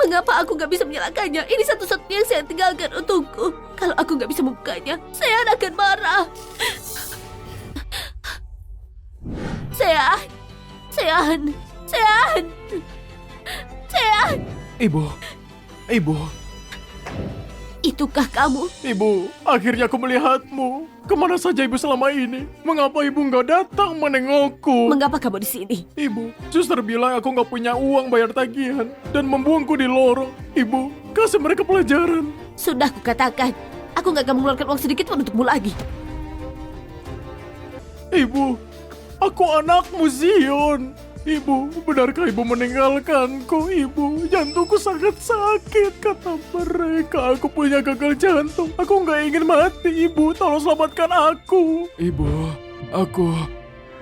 Mengapa aku gak bisa menyalakannya? Ini satu-satunya yang saya tinggalkan untukku. Kalau aku gak bisa membukanya, saya akan marah. Sean. Ibu. Itukah kamu? Ibu, akhirnya aku melihatmu. Kemana saja ibu selama ini? Mengapa ibu nggak datang menengokku? Mengapa kamu di sini? Ibu, suster bilang aku nggak punya uang bayar tagihan dan membuangku di lorong. Ibu, kasih mereka pelajaran. Sudah kukatakan, aku nggak akan mengeluarkan uang sedikit pun untukmu lagi. Ibu, aku anakmu Zion. Ibu, benarkah ibu meninggalkanku? Ibu, jantungku sangat sakit. Kata mereka, aku punya gagal jantung. Aku nggak ingin mati. Ibu, tolong selamatkan aku. Ibu, aku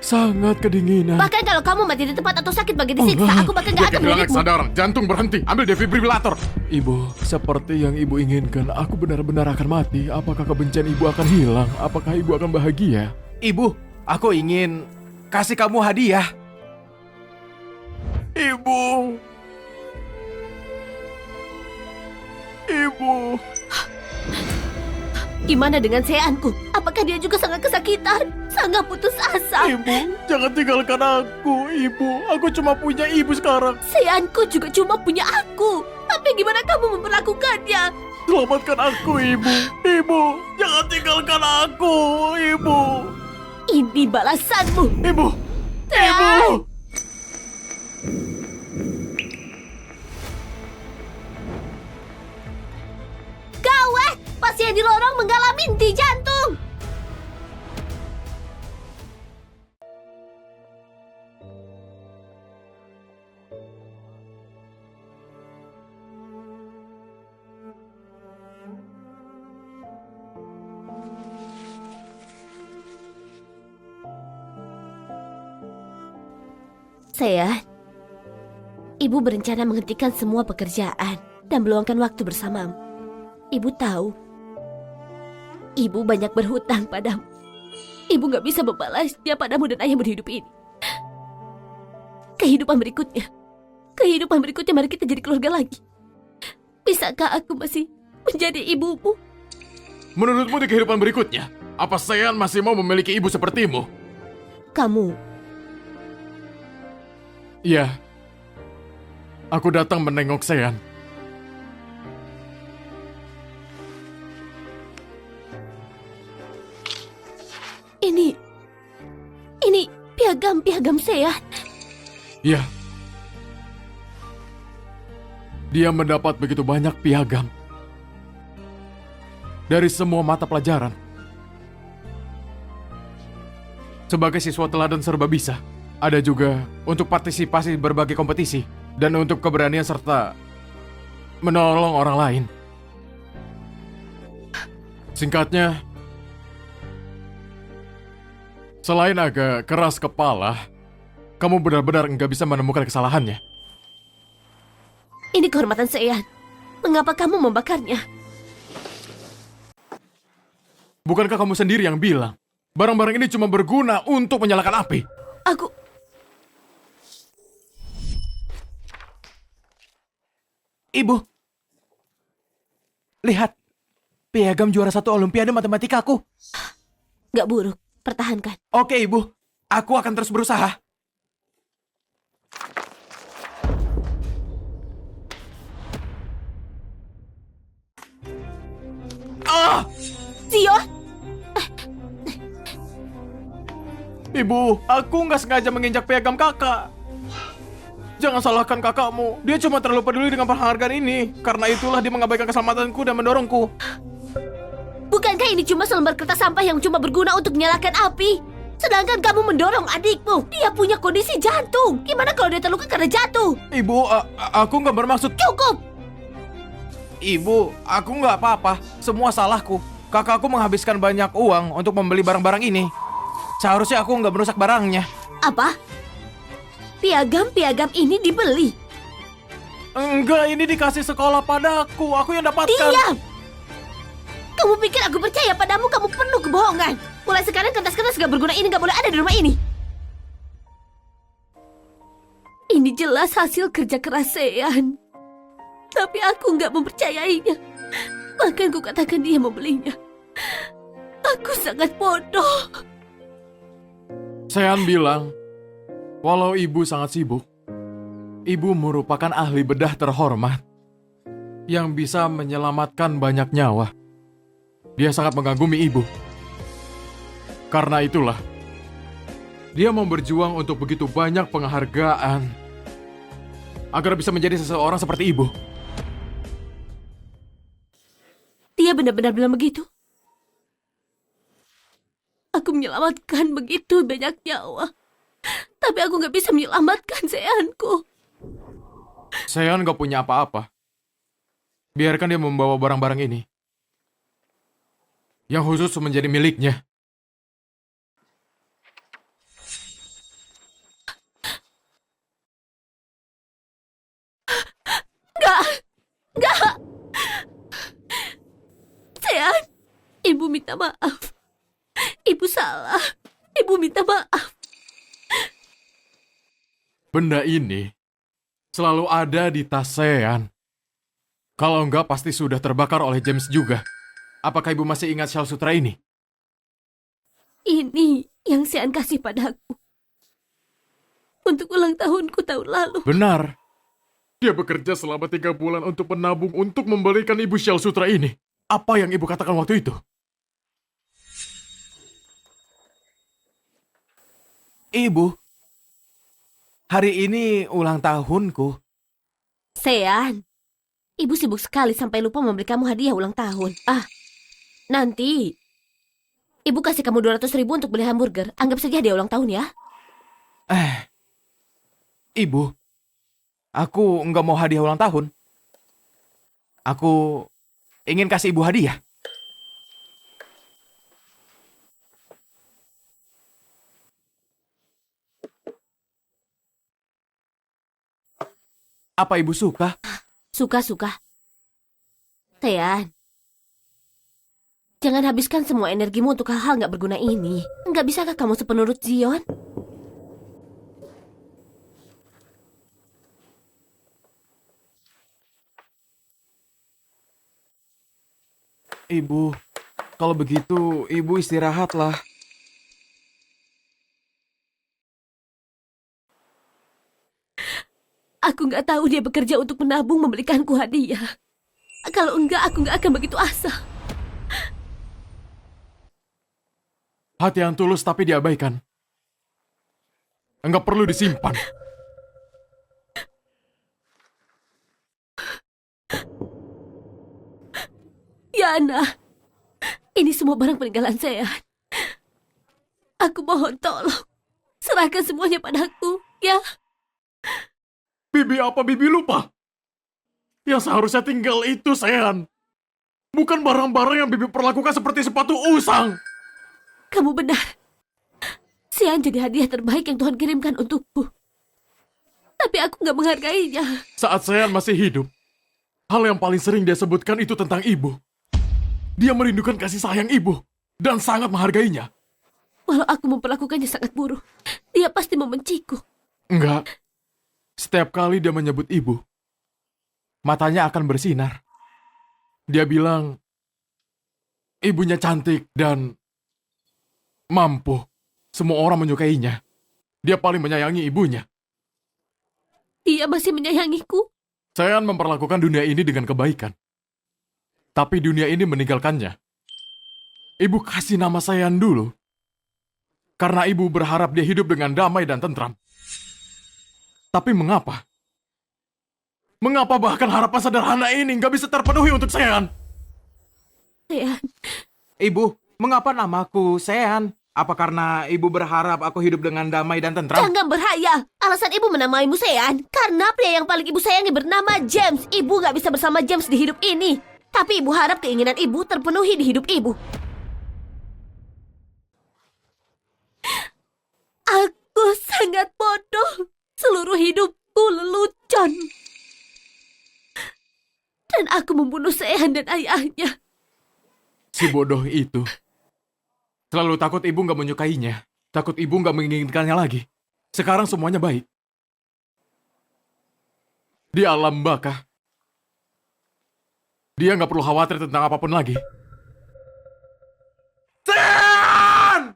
sangat kedinginan. Bahkan kalau kamu mati di tempat atau sakit bagi disiksa, aku bahkan nggak akan melihatmu. kesadaran, jantung berhenti. Ambil defibrilator. Ibu, seperti yang ibu inginkan, aku benar-benar akan mati. Apakah kebencian ibu akan hilang? Apakah ibu akan bahagia? Ibu, aku ingin kasih kamu hadiah. Ibu. Ibu. Gimana dengan Seanku? Apakah dia juga sangat kesakitan? Sangat putus asa. Ibu, jangan tinggalkan aku, Ibu. Aku cuma punya ibu sekarang. Seanku juga cuma punya aku. Tapi gimana kamu memperlakukannya? Selamatkan aku, Ibu. Ibu, jangan tinggalkan aku, Ibu. Ini balasanmu. Ibu. Sean! Ibu. Gawat! Pasien di lorong mengalami henti jantung. Sean, ibu berencana menghentikan semua pekerjaan dan meluangkan waktu bersamamu. Ibu tahu, ibu banyak berhutang padamu. Ibu gak bisa membalasnya padamu dan ayahmu di hidup ini. Kehidupan berikutnya mari kita jadi keluarga lagi. Bisakah aku masih menjadi ibumu? Menurutmu di kehidupan berikutnya, apa Sean masih mau memiliki ibu sepertimu? Kamu, Iya. Aku datang menengok Sean. ini piagam Sean. Iya. Dia mendapat begitu banyak piagam. Dari semua mata pelajaran. Sebagai siswa teladan serba bisa. Ada juga untuk partisipasi berbagai kompetisi. Dan untuk keberanian serta menolong orang lain. Singkatnya, selain agak keras kepala, kamu benar-benar nggak bisa menemukan kesalahannya. Ini kehormatan Sean. Mengapa kamu membakarnya? Bukankah kamu sendiri yang bilang, barang-barang ini cuma berguna untuk menyalakan api? Ibu, lihat piagam juara 1 Olimpiade Matematika aku. Gak buruk, pertahankan. Oke, Ibu. Aku akan terus berusaha. Zion, Ibu, aku nggak sengaja menginjak piagam kakak. Jangan salahkan kakakmu. Dia cuma terlalu peduli dengan penghargaan ini. Karena itulah dia mengabaikan keselamatanku dan mendorongku. bukankah ini cuma selembar kertas sampah yang cuma berguna untuk menyalakan api? Sedangkan kamu mendorong adikmu. Dia punya kondisi jantung. Gimana kalau dia terluka karena jatuh? Ibu, aku nggak bermaksud. Cukup! Ibu, aku nggak apa-apa. Semua salahku. Kakakku menghabiskan banyak uang untuk membeli barang-barang ini. Seharusnya aku nggak merusak barangnya. Apa? Piagam-piagam ini dibeli? Enggak, ini dikasih sekolah padaku. Aku yang dapatkan. Diam! Kamu pikir aku percaya padamu? Kamu penuh kebohongan. Mulai sekarang kertas-kertas gak berguna ini gak boleh ada di rumah ini. Ini jelas hasil kerja keras Sean. Tapi aku gak mempercayainya. Bahkan ku katakan dia membelinya. Aku sangat bodoh. Sean bilang, walau ibu sangat sibuk, ibu merupakan ahli bedah terhormat. yang bisa menyelamatkan banyak nyawa. Dia sangat mengagumi ibu. Karena itulah, dia mau berjuang untuk begitu banyak penghargaan agar bisa menjadi seseorang seperti ibu. Dia benar-benar bilang begitu. Aku menyelamatkan begitu banyak nyawa. Tapi aku nggak bisa menyelamatkan Seanku. Sean gak punya apa-apa. Biarkan dia membawa barang-barang ini. Yang khusus menjadi miliknya. Nggak. Sean, ibu minta maaf. Ibu salah. Ibu minta maaf. Benda ini selalu ada di tas Sean. Kalau enggak pasti sudah terbakar oleh James juga. Apakah ibu masih ingat Shell Sutra ini? Ini yang Sean kasih padaku. Untuk ulang tahunku tahun lalu. Benar. Dia bekerja selama 3 bulan untuk menabung untuk membelikan ibu Shell Sutra ini. Apa yang ibu katakan waktu itu? Ibu, hari ini ulang tahunku. Sean, ibu sibuk sekali sampai lupa membeli kamu hadiah ulang tahun. Nanti ibu kasih kamu 200.000 untuk beli hamburger. Anggap saja hadiah ulang tahun ya. Ibu, aku nggak mau hadiah ulang tahun. Aku ingin kasih ibu hadiah. Apa ibu suka? Suka-suka. Sean, jangan habiskan semua energimu untuk hal-hal nggak berguna ini. Nggak bisakah kamu sepenurut Zion? Ibu, kalau begitu ibu istirahatlah. Aku nggak tahu dia bekerja untuk menabung membelikanku hadiah. Kalau enggak, aku nggak akan begitu asa. Hati yang tulus tapi diabaikan. Enggak perlu disimpan. Yana, ini semua barang peninggalan saya. Aku mohon tolong, serahkan semuanya padaku, ya. Bibi apa Bibi lupa? Yang seharusnya tinggal itu, Sean. Bukan barang-barang yang Bibi perlakukan seperti sepatu usang. Kamu benar. Sean jadi hadiah terbaik yang Tuhan kirimkan untukku. Tapi aku nggak menghargainya. Saat Sean masih hidup, hal yang paling sering dia sebutkan itu tentang ibu. Dia merindukan kasih sayang ibu dan sangat menghargainya. Walau aku memperlakukannya sangat buruk, dia pasti membenciku. Enggak. Setiap kali dia menyebut ibu, matanya akan bersinar. Dia bilang, ibunya cantik dan mampu. Semua orang menyukainya. Dia paling menyayangi ibunya. Dia masih menyayangiku. Sean memperlakukan dunia ini dengan kebaikan. Tapi dunia ini meninggalkannya. Ibu kasih nama Sean dulu. Karena ibu berharap dia hidup dengan damai dan tentram. Tapi mengapa? Mengapa bahkan harapan sederhana ini nggak bisa terpenuhi untuk Sean? Sean, Ibu, mengapa namaku Sean? Apa karena ibu berharap aku hidup dengan damai dan tentram? jangan berhayal. Alasan ibu menamaimu Sean karena pria yang paling ibu sayangi bernama James. Ibu nggak bisa bersama James di hidup ini. Tapi ibu harap keinginan ibu terpenuhi di hidup ibu. Aku sangat bodoh. Seluruh hidupku lelucon. Dan aku membunuh Sean dan ayahnya. Si bodoh itu. Selalu takut ibu nggak menyukainya. Takut ibu nggak menginginkannya lagi. Sekarang semuanya baik. Di alam baka. Dia nggak perlu khawatir tentang apapun lagi. Sean!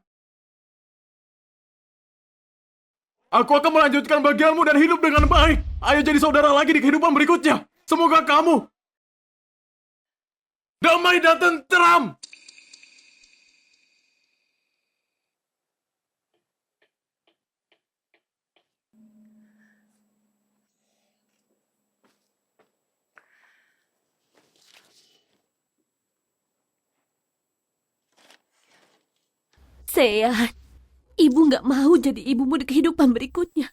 Aku akan melanjutkan bagianmu dan hidup dengan baik. Ayo jadi saudara lagi di kehidupan berikutnya. Semoga kamu Damai dan tentram! Sean, ibu nggak mau jadi ibumu di kehidupan berikutnya.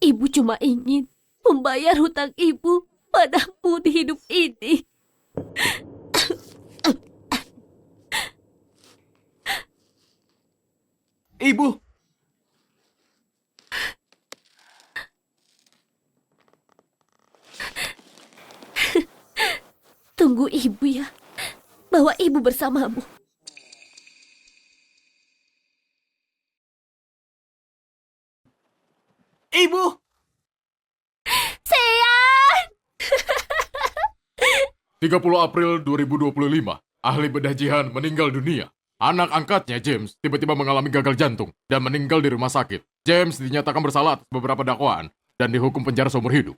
Ibu cuma ingin membayar hutang ibu padamu di hidup ini. Ibu, Tunggu ibu ya. Bawa ibu bersamamu. ibu. Sean! 30 April 2025, ahli bedah Jihan meninggal dunia. Anak angkatnya, James, tiba-tiba mengalami gagal jantung dan meninggal di rumah sakit. James dinyatakan bersalah atas beberapa dakwaan dan dihukum penjara seumur hidup.